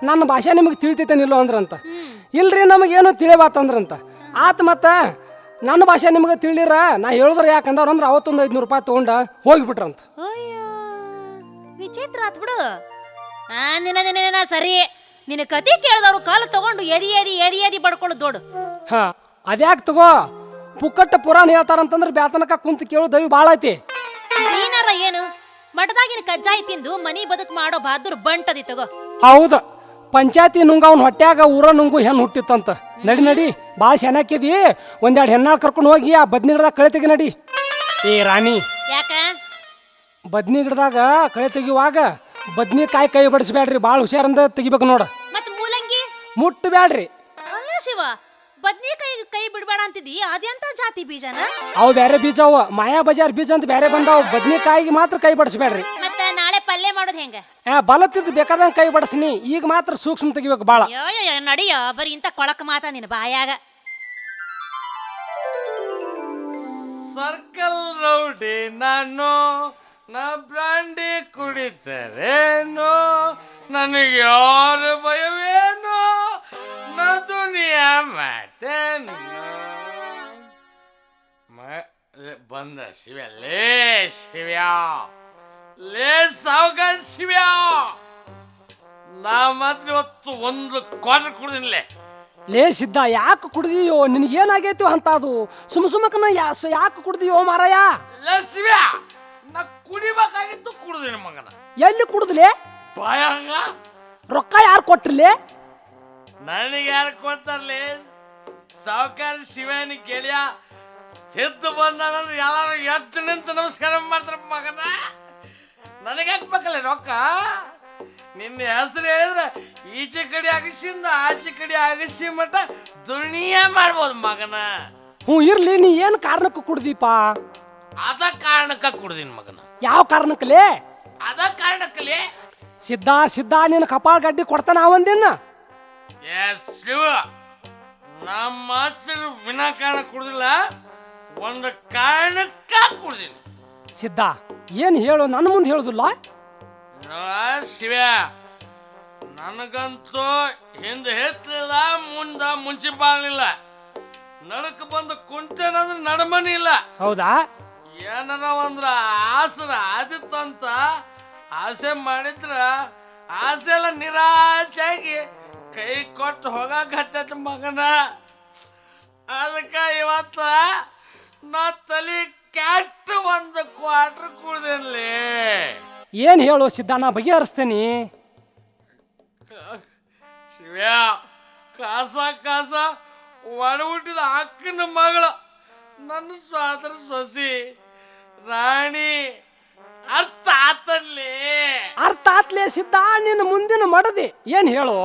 S3: ನನ್ನ ಭಾಷೆ ನಿಮಗೆ ತಿಳಿತೈತೇನಿಲ್ಲೋ ಅಂದ್ರಂತ. ಇಲ್ರಿ ನಮಗೇನು ತಿಳಿವಾತಂದ್ರಂತ. ಆತ ಮತ್ತು ನನ್ನ ಭಾಷೆ ನಿಮಗೆ ತಿಳಿರ ನಾ ಹೇಳಿದ್ರೆ ಯಾಕಂದ್ರೆ ಅಂದ್ರೆ ಅವತ್ತೊಂದು 500 ರೂಪಾಯಿ ತೊಗೊಂಡ ಹೋಗಿಬಿಟ್ರಂತ.
S2: ಅಯ್ಯೋ ವಿಚಿತ್ರ ಆತ್ ಬಿಡು. ನಿನ್ನ ಸರಿ, ನಿನ್ನ ಕತಿ ಕೇಳಿದವ್ರು ಕಾಲು ತಗೊಂಡು ಎದಿ ಬಡ್ಕೊಳ್ಳೋದು ದೊಡ್ಡು.
S3: ಹಾ ಅದ್ಯಾಕೆ ತಗೋ, ಪುಕ್ಕಟ್ಟ ಪುರಾಣ ಹೇಳ್ತಾರಂತಂದ್ರೆ ಬ್ಯಾತನಕ ಕುಂತು ಕೇಳೋ ದೈವ ಭಾಳ ಐತಿ.
S2: ನೀನಾರ ಏನು ಮಠದಾಗಿನ ಕಜ್ಜಾಯಿ ತಿಂದು ಮನಿ ಬದುಕು ಮಾಡೋ ಬಹಾದ್ದೂರ್ ಬಂಟದಿ ತಗೋ.
S3: ಹೌದು, ಪಂಚಾಯತಿ ನುಂಗ ಅವ್ನ ಹೊಟ್ಯಾಗ ಊರ ನುಂಗು ಹೆಣ್ಣು ಹುಟ್ಟಿತ್ತಂತ. ನಡಿ ಭಾಳ ಚೆನ್ನಾಕಿದಿ, ಒಂದೆರಡು ಹೆಣ್ಣಾಳು ಕರ್ಕೊಂಡು ಹೋಗಿ ಆ ಬದ್ನಿ ಗಿಡದಾಗ ಕಳೆ ತೆಗಿ ನಡಿ. ಏ ರಾಣಿ,
S2: ಯಾಕ
S3: ಬದ್ನಿ ಗಿಡದಾಗ ಕಳೆ ತೆಗಿಯುವಾಗ ಬದ್ನಿಕಾಯಿ ಕೈ ಬಡಿಸ್ಬೇಡ್ರಿ, ಭಾಳ ಹುಷಾರಿಂದ ತೆಗಿಬೇಕು ನೋಡ.
S2: ಮತ್ ಮೂಲಂಗಿ
S3: ಮುಟ್ಟಬೇಡ್ರಿ.
S2: ಅಲ್ಲ ಶಿವ, ಬದ್ನಿಕಾಯಿ ಕೈ ಬಿಡ್ಬೇಡ ಅಂತಿದ್ದಿ, ಅದೆಂತ ಜಾತಿ ಬೀಜನ?
S3: ಅವು ಬೇರೆ ಬೀಜ, ಅವು ಮಾಯಾ ಬಜಾರ್ ಬೀಜ ಅಂತ ಬೇರೆ ಬಂದಾವು. ಬದ್ನಿಕಾಯಿಗೆ ಮಾತ್ರ ಕೈ ಬಡಿಸ್ಬೇಡ್ರಿ.
S2: ಮತ್ತ ನಾಳೆ ಪಲ್ಯ ಮಾಡೋದು ಹೆಂಗ?
S3: ಬಲತ್ತಿದ್ದು ಬೇಕಾದಂಗೆ ಕೈ ಬಡಿಸ್ನಿ, ಈಗ ಮಾತ್ರ ಸೂಕ್ಷ್ಮ ತೆಗಿಬೇಕು ಭಾಳ.
S2: ಯೋ ನಡಿಯೋ, ಬರೀ ಇಂತ ಕೊಳಕ ಮಾತ ನಿನ್ನ ಬಾಯಾಗ.
S1: ಸರ್ಕಲ್ ರೌಡಿ ನಾನು, ನಾ ಬ್ರಾಂಡಿ ಕುಡಿತಾರೇನು, ನನಗೆ ಯಾರ ಭಯವೇನು, ನಾ ದುನಿಯಾ ಮಾಡ್ತೇನು. ಬಂದ ಶಿವ, ಲೇ ಶಿವ್ಯ, ಲೇ ಸಾವುಕಾರ ಶಿವ್ಯ, ನಾ ಮಾತ್ರ ಇವತ್ತು ಒಂದು ಕ್ವಾರ್ಟರ್ ಕುಡ್ದಿನ್ಲೇ.
S3: ಲೇ ಸಿದ್ಧ, ಯಾಕೆ ಕುಡ್ದಿಯೋ? ನಿನಗೇನಾಗೈತಿ ಅಂತ ಅದು ಸುಮ್ಮಕನ ಯಾಕೆ ಕುಡ್ದಿಯೋ ಮಾರಾಯ?
S1: ಲೇ ಶಿವ್ಯ, ನಾ ಕುಡಿಬೇಕಾಗಿತ್ತು ಕುಡ್ದಿನ ಮಗನ.
S3: ಎಲ್ಲಿ ಕುಡ್ದಲೇ?
S1: ಬಾಯಾಗ.
S3: ರೊಕ್ಕ ಯಾರು ಕೊಟ್ರಲೇ?
S1: ನನಗೆ ಯಾರು ಕೊಡ್ತಾರಲೇ? ಸಾವುಕಾರ ಶಿವನ ಗೆಳೆಯ ಸಿದ್ದು ಬಂದಾನಂದ್ರೆ ಎಲ್ಲಾರು ಎದ್ದು ನಿಂತು ನಮಸ್ಕಾರ ಮಾಡ್ತಾರ ಮಗನ. ನನಗೆ ಹಾಕ್ಬೇಕಲ್ಲ ರೊಕ್ಕ. ನಿನ್ನ ಹೆಸರು ಹೇಳಿದ್ರೆ ಈಚೆ ಕಡೆ ಅಗಸಿಂದ ಆಚೆ ಕಡೆ ಅಗಸಿ ಮಟ್ಟ ದುನಿಯಾ ಮಾಡ್ಬೋದು ಮಗನ.
S3: ಇರ್ಲಿ, ನೀ ಏನು ಕಾರಣಕ್ಕೆ ಕುಡ್ದೀಪ?
S1: ಅದ ಕಾರಣಕ್ಕ ಕುಡ್ದಿನ ಮಗನ.
S3: ಯಾವ ಕಾರಣಕ್ಕಲೇ?
S1: ಅದ ಕಾರಣಕ್ಕಲೇ.
S3: ಸಿದ್ಧ ನಿನ್ನ ಕಪಾಳ ಗಡ್ಡಿ ಕೊಡ್ತಾನ ಅವಂದೇನ?
S1: ಶಿವ, ನಮ್ಮ ಮಾತ್ರ ವಿನಾಕಾರಣ ಕುಡ್ದಿಲ್ಲ, ಒಂದು ಕಾರಣಕ್ಕ ಕುಡ್ದಿನಿ.
S3: ಸಿದ್ಧ, ಏನು ಹೇಳು, ನನ್ನ ಮುಂದೆ ಹೇಳುದಿಲ್ಲ?
S1: ಶಿವ, ನನಗಂತೂ ಹಿಂದೆ ಹೆತ್ತಲಿಲ್ಲ, ಮುಂಚಿಪಾಗ್ಲಿಲ್ಲ. ನಡಕ್ ಬಂದು ಕುಂತೇನಂದ್ರೆ ನಡಮನಿ ಇಲ್ಲ.
S3: ಹೌದಾ?
S1: ಏನಾರ ಒಂದ್ರ ಆಸರ ಆದಿತ್ತಂತ ಆಸೆ ಮಾಡಿದ್ರ ಆಸೆ ಎಲ್ಲ ನಿರಾಶೆಯಾಗಿ ಕೈ ಕೊಟ್ಟು ಹೋಗಾಕತ್ತೈತ ಮಗನ. ಅದಕ್ಕ ಇವತ್ತ ನಾ ತಲೆ ಕೆಟ್ಟ ಒಂದು ಕ್ವಾರ್ಟರ್ ಕುಡ್ದೇನ್ಲಿ.
S3: ಏನು ಹೇಳು ಸಿದ್ಧ, ನಾ ಬಗೆಹರಿಸ್ತೇನೆ.
S1: ಶಿವ್ಯ, ಕಾಸ ಒಡಹುಟ್ಟಿದ ಅಕ್ಕನ ಮಗಳು, ನನ್ನ ಸ್ವಾದ್ರ ಸೊಸಿ ರಾಣಿ. ಅರ್ಥ ಆತಲ್ಲಿ?
S3: ಅರ್ಥ ಆತ್ಲೇ ಸಿದ್ಧ, ನಿನ್ನ ಮುಂದಿನ ಮಡದಿ ಏನು ಹೇಳು?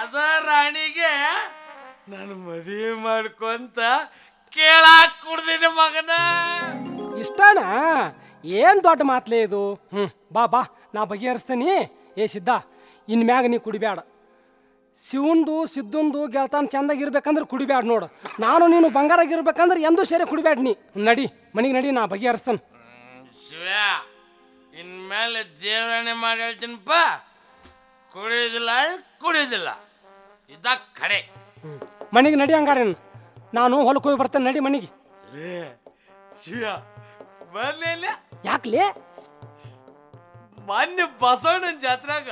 S1: ಅದ ರಾಣಿಗೆ ನಾನು ಮದುವೆ ಮಾಡ್ಕೊಂತ ಕೇಳಾಕ್ ಕುಡ್ದಿನ ಮಗನ.
S3: ಇಷ್ಟನಾ? ಏನು ದೊಡ್ಡ ಮಾತ್ಲೇ ಇದು. ಬಾ ನಾ ಬಗೆಹರಿಸ್ತೇನೆ. ಏ ಸಿದ್ಧ, ಇನ್ಮ್ಯಾಗ ನೀ ಕುಡಿಬೇಡ. ಶಿವಂದು ಸಿದ್ದಂದು ಗೆಳತಾನ ಚಂದಾಗಿರ್ಬೇಕಂದ್ರೆ ಕುಡಿಬೇಡ ನೋಡು. ನಾನು ನೀನು ಬಂಗಾರಾಗಿರ್ಬೇಕಂದ್ರೆ ಎಂದೂ ಸೇರಿ ಕುಡಿಬೇಡ. ನೀ ನಡಿ ಮನೆಗೆ ನಡಿ, ನಾ ಬಗೆಹರಿಸ್ತೇನೆ.
S1: ಶಿವ, ಇನ್ಮೇಲೆ ದೇವರಾಣೆ ಮಾಡಿ ಹೇಳ್ತೀನಪ್ಪ, ಕುಡಿಯೋದಿಲ್ಲ ಇದ ಕಡೆ.
S3: ಮನೆಗೆ ನಡಿ ಹಂಗಾರೇನು, ನಾನು ಹೊಲಕ್ಕೆ ಹೋಗಿ ಬರ್ತೇನೆ. ನಡಿ ಮನೆಗೆ.
S1: ಶಿವ ಬರ್ಲಿಲ್ಲ.
S3: ಯಾಕ್ಲೇ?
S1: ಮೊನ್ನೆ ಬಸವಣ್ಣನ ಜಾತ್ರೆಗ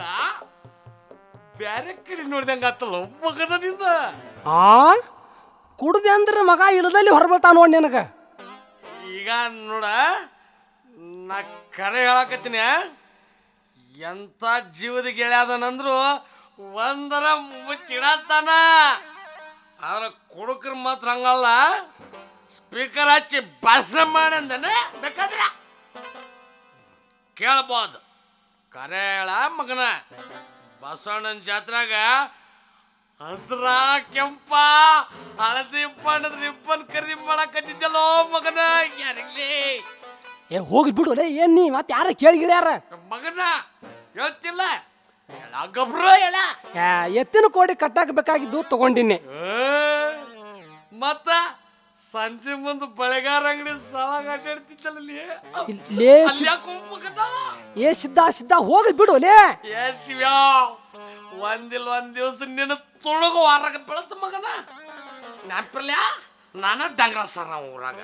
S1: ಬ್ಯಾರೆ ಕಡೆ ನೋಡ್ದಂಗ ಆತಲ್ಲ ಮಗನ ನಿನ್ನ.
S3: ಕುಡ್ದೆ ಅಂದ್ರೆ ಮಗ ಇಲ್ಲದಲ್ಲಿ ಹೊರಬೀಳ್ತಾವ ನೋಡಿ ನಿನಗ.
S1: ಈಗ ನೋಡ, ನಾ ಕರೆ ಹೇಳಕತ್ತೀನಿ, ಎಂತ ಜೀವದ ಗೆಳೆಯದನಂದ್ರು ಒಂದರ ಮುಚ್ಚಿಡತ್ತಾನ. ಆದ್ರೆ ಕುಡುಕ್ರ ಮಾತ್ರ ಹಂಗಲ್ಲ, ಸ್ಪೀಕರ್ ಹಚ್ಚಿ ಭಾಷಣ ಮಾಡಂದನ ಬೇಕಾದ್ರೆ ಕೇಳ್ಬೋದು. ಕರೆ ಹೇಳ ಮಗನ, ಬಸವಣ್ಣನ ಜಾತ್ರಾಗ ಹಸ್ರ ಕೆಂಪ ಹಳದಿ ಬಣ್ಣದ ರಿಬ್ಬನ್ ಖರೀದಿ ಮಾಡಕತ್ತಿದ್ದಲ್ಲೋ ಮಗನ. ಯಾರಿಗ್ಲಿ
S3: ಹೋಗಿ ಬಿಡು ಲೇ, ಏನ್ ನೀ ಮತ್ತೆ ಯಾರ ಕೇಳಿಗಿಳ್ಯಾರ
S1: ಮಗನ ಹೇಳ್ತಿಲ್ಲ? ಗಬ್ರು ಹೇಳ.
S3: ಎತ್ತಿನ ಕೋಡಿ ಕಟ್ಟಾಕಬೇಕಾಗಿದ್ದು ತಗೊಂಡಿನಿ.
S1: ಮತ್ತ ಸಂಜೆ ಮುಂದೆ ಬಳೆಗಾರ ಅಂಗಡಿ ಸಾಲ ಅಡ್ಡಾಡ್ತಿದ್ದಲ್ಲ.
S3: ಏ ಸಿದ್ಧ ಹೋಗಿ ಬಿಡು ಲೇ.
S1: ಏ ಶಿವ್ಯ, ಒಂದ್ ದಿವಸ ನಿನ್ನ ತುಳುಗು ವಾರಾಗ ಬೆಳತ ಮಗನ. ನೆನಪಿರ್ಲ್ಯಾ? ನಾನು ಡಂಗ್ರ ಸರ ಊರಾಗ.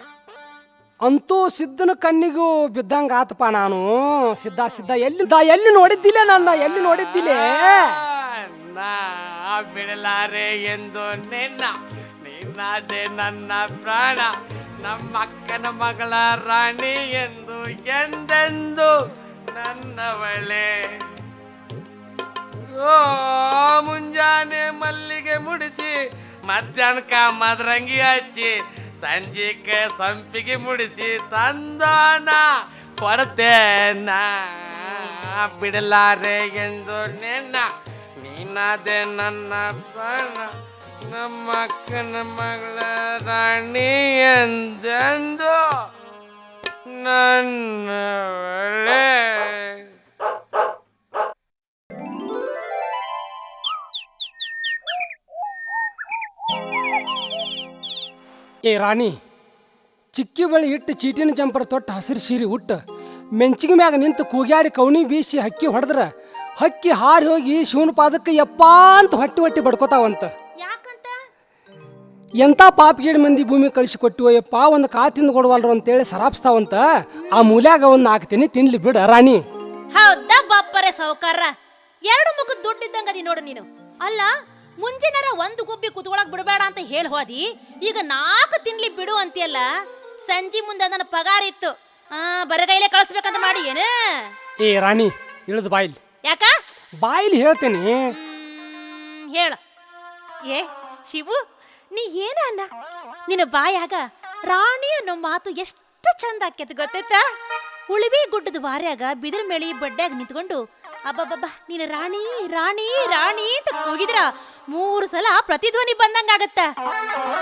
S3: ಅಂತೂ ಸಿದ್ಧನ ಕಣ್ಣಿಗೂ ಬಿದ್ದಂಗ ಆತಪ್ಪ ನಾನು. ಸಿದ್ಧ ಎಲ್ಲಿ ನೋಡಿದ್ದಿಲ್ಲ ನನ್ನ, ಎಲ್ಲಿ ನೋಡಿದ್ದಿಲ್ಲ.
S1: ನಾ ಬಿಡಲಾರೆ ಎಂದು ನಿನ್ನದೇ ನನ್ನ ಪ್ರಾಣ, ನಮ್ಮ ಅಕ್ಕನ ಮಗಳ ರಾಣಿ ಎಂದು ಎಂದೆಂದು ನನ್ನವಳೆ. ಓ ಮುಂಜಾನೆ ಮಲ್ಲಿಗೆ ಮುಡಿಸಿ, ಮಧ್ಯಾಹ್ನಕ ಮದರಂಗಿ ಹಚ್ಚಿ, ಸಂಜೆಗೆ ಸಂಪಿಗೆ ಮುಡಿಸಿ ತಂದೋಣ ಕೊಡ್ತೇನ. ಬಿಡಲಾರೆ ಎಂದು ನೀನದೇ ನನ್ನ ಪ್ರಾಣ, ನಮ್ಮ ಅಕ್ಕನ ಮಗಳ ರಾಣಿ ಎಂದೆಂದು ನನ್ನ ಒಳ್ಳೆ.
S3: ಏ ರಾಣಿ, ಚಿಕ್ಕಿ ಬಳಿ ಇಟ್ಟು ಚೀಟಿನ ಜಂಪರ್ ತೊಟ್ಟು ಹಸಿರು ಸೀರೆ ಉಟ್ಟು ಮೆಂಚಿಗೆ ಮ್ಯಾಗ ನಿಂತು ಕೂಗ್ಯಾಡಿ ಕೌಣಿ ಬೀಸಿ ಹಕ್ಕಿ ಹೊಡೆದ್ರ ಹಕ್ಕಿ ಹಾರಿ ಹೋಗಿ ಶಿವನ ಪಾದಕ್ಕೆ ಯಪ್ಪ ಅಂತ ಹೊಟ್ಟಿ ಬಡ್ಕೋತಾವಂತ.
S2: ಯಾಕಂತ?
S3: ಎಂಥ ಪಾಪಿಗೇಡು ಮಂದಿ ಭೂಮಿ ಕಳಿಸಿ ಕೊಟ್ಟಿವೋ ಯಪ್ಪ, ಒಂದು ಕಾ ತಿಂದು ಕೊಡವಲ್ರು ಅಂತೇಳಿ ಸರಾಪ್ಸ್ತಾವಂತ. ಆ ಮೂಲ್ಯಾಗ ಒಂದು ಹಾಕ್ತೀನಿ, ತಿನ್ಲಿ ಬಿಡ ರಾಣಿ.
S2: ಹೌದಾ ಬಾಪ್ಪರೆ ಸಾವುಕಾರ, ಎರಡು ಮುಖದ ದುಡ್ಡಿದ್ದಂಗ ಅದಿ ನೋಡು ನೀನು. ಅಲ್ಲ, ಮುಂಜಾನರ ಒಂದು ಗುಬ್ಬಿ ಕುತ್ಕೊಳಕ್ ಬಿಡಬೇಡ ಅಂತ ಹೇಳಿ ಹೋದಿ, ಈಗ 4 ತಿನ್ಲಿ ಬಿಡು ಅಂತೀಯಲ್ಲ. ಸಂಜೆ ಮುಂದೆ ನನ್ನ ಪಗಾರ ಇತ್ತು, ಬರಗೈಲೆ ಕಳಿಸ್ಬೇಕಂತ ಮಾಡಿ ಏನು?
S3: ಏ ರಾಣಿ, ಇಳಿದು ಬಾಯಿಲಿ.
S2: ಯಾಕ?
S3: ಬಾಯಿಲಿ ಹೇಳ್ತೇನೆ.
S2: ಹೇಳ. ಏ ಶಿವು, ನೀ ಏನ ಅನ್ನ, ನಿನ್ನ ಬಾಯಾಗ ರಾಣಿ ಅನ್ನೋ ಮಾತು ಎಷ್ಟು ಚಂದ ಆಕ್ಯತ್ ಗೊತ್ತೈತ? ಉಳಿವಿ ಗುಡ್ಡದ ವಾರ್ಯಾಗ ಬಿದಿರು ಮೇಳಿ ಬಡ್ಡ್ಯಾಗ ನಿಂತ್ಕೊಂಡು ಅಬ್ಬಬ್ಬಬ್ಬ ನೀನು ರಾಣಿ ರಾಣಿ ರಾಣಿ ಅಂತ ಕೂಗಿದ್ರ 3 ಸಲ ಪ್ರತಿಧ್ವನಿ ಬಂದಂಗಾಗತ್ತ.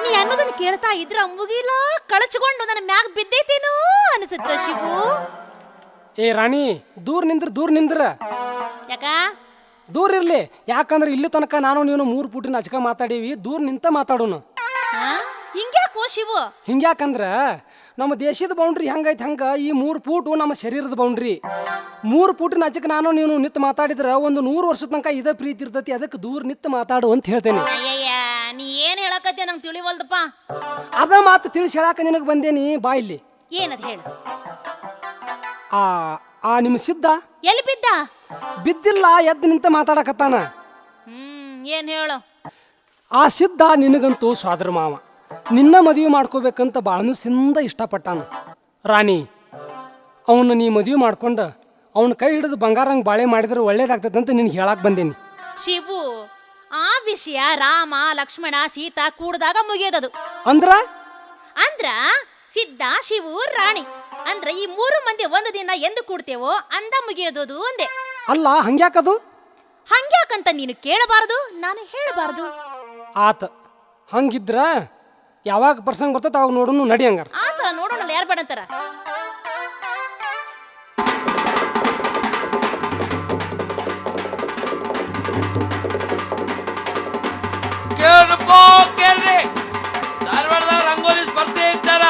S2: ನೀ ಅನ್ನೋದನ್ನ ಕೇಳ್ತಾ ಇದ್ರ ಮುಗಿಲ ಕಳಚ್ಕೊಂಡು ನನ್ನ ಮ್ಯಾಗ ಬಿದ್ದೈತೇನೋ ಅನಿಸುತ್ತ ಶಿವು.
S3: ಏ ರಾಣಿ, ದೂರ ನಿಂದ್ರ.
S2: ಯಾಕ?
S3: ದೂರ ಇರ್ಲಿ. ಯಾಕಂದ್ರೆ ಇಲ್ಲಿ ತನಕ ನಾನು ನೀನು 3 ಫೂಟಿನ ಅಚ್ಕ ಮಾತಾಡೀವಿ, ದೂರ ನಿಂತ ಮಾತಾಡೋನು.
S2: ಹಿಂಗ್ಯಾಕೋ ಶಿವು?
S3: ಹಿಂಗ್ಯಾಕಂದ್ರ ನಮ್ಮ ದೇಶದ ಬೌಂಡ್ರಿ ಹೆಂಗೈತೆ ಹಂಗ ಈ 3 ಫೂಟು ನಮ್ಮ ಶರೀರದ ಬೌಂಡ್ರಿ. 3 ಫೂಟಿನ ಅಚ್ಚಕ್ಕೆ ನಾನು ನೀನು ನಿಂತು ಮಾತಾಡಿದ್ರ ಒಂದು 100 ವರ್ಷದ ತನಕ ಇದೇ ಪ್ರೀತಿ ಇರ್ತೈತಿ. ಅದಕ್ಕೆ ದೂರ ನಿಂತು ಮಾತಾಡು ಅಂತ ಹೇಳ್ತೇನೆ.
S2: ಅಯ್ಯಯ್ಯ, ನೀ ಏನ್ ಹೇಳಕತ್ತಿ ನಂಗೆ ತಿಳಿವಲ್ದಪ್ಪ.
S3: ಅದ ಮಾತು ತಿಳಿಸಿ ಹೇಳಾಕ ನಿನಗೆ ಬಂದೇನಿ. ಬಾ ಇಲ್ಲಿ.
S2: ಏನದ ಹೇಳು.
S3: ಆ ನಿಮ್ಮ ಸಿದ್ಧ
S2: ಎಲ್ಲಿ ಬಿದ್ದ?
S3: ಬಿದ್ದಿಲ್ಲ, ಎದ್ದು ನಿಂತ ಮಾತಾಡಕತ್ತಾನ.
S2: ಏನ್ ಹೇಳು.
S3: ಆ ಸಿದ್ಧ ನಿನಗಂತೂ ಸ್ವಾದ್ರ ಮಾವ, ನಿನ್ನ ಮದುವೆ ಮಾಡ್ಕೋಬೇಕಂತ ಬಾಳನುಸಿಂದ ಇಷ್ಟಪಟ್ಟಾನ. ರಾಣಿ, ಅವನ್ನ ನೀ ಮದುವೆ ಮಾಡ್ಕೊಂಡು ಅವನ ಕೈ ಹಿಡಿದು ಬಂಗಾರಂಗೆ ಬಾಳೆ ಮಾಡಿದ್ರೆ ಒಳ್ಳೇದಾಗ್ತದಂತ ನಿನ್ಗೆ ಹೇಳಕ್ ಬಂದೇನಿ.
S2: ಶಿವು, ಆ ವಿಷಯ ರಾಮ ಲಕ್ಷ್ಮಣ ಸೀತಾ ಕೂಡಿದಾಗ ಮುಗಿಯೋದದು.
S3: ಅಂದ್ರ
S2: ಸಿದ್ಧ ಶಿವು ರಾಣಿ ಅಂದ್ರ ಈ 3 ಮಂದಿ ಒಂದು ದಿನ ಎಂದು ಕೂಡ್ತೇವೋ ಅಂದ ಮುಗಿಯೋದು ಅಂದೆ.
S3: ಅಲ್ಲ, ಹಂಗ್ಯಾಕದು?
S2: ಹಂಗ್ಯಾಕಂತ ನೀನು ಕೇಳಬಾರದು, ನಾನು ಹೇಳಬಾರದು.
S3: ಆತ ಹಂಗಿದ್ರ ಯಾವಾಗ ಪ್ರಸಂಗ ಬರ್ತೈತೆ ಅವಾಗ ನೋಡೋಣ, ನಡಿ ಹಂಗಾರ.
S2: ಆತ ನೋಡೋಣ, ಯಾರು ಬೇಡಂತಾರ.
S1: ಕೇಳ್ರಿ, ಧಾರವಾಡದಾಗ ರಂಗೋಲಿ ಸ್ಪರ್ಧೆ ಇದ್ದಾರ.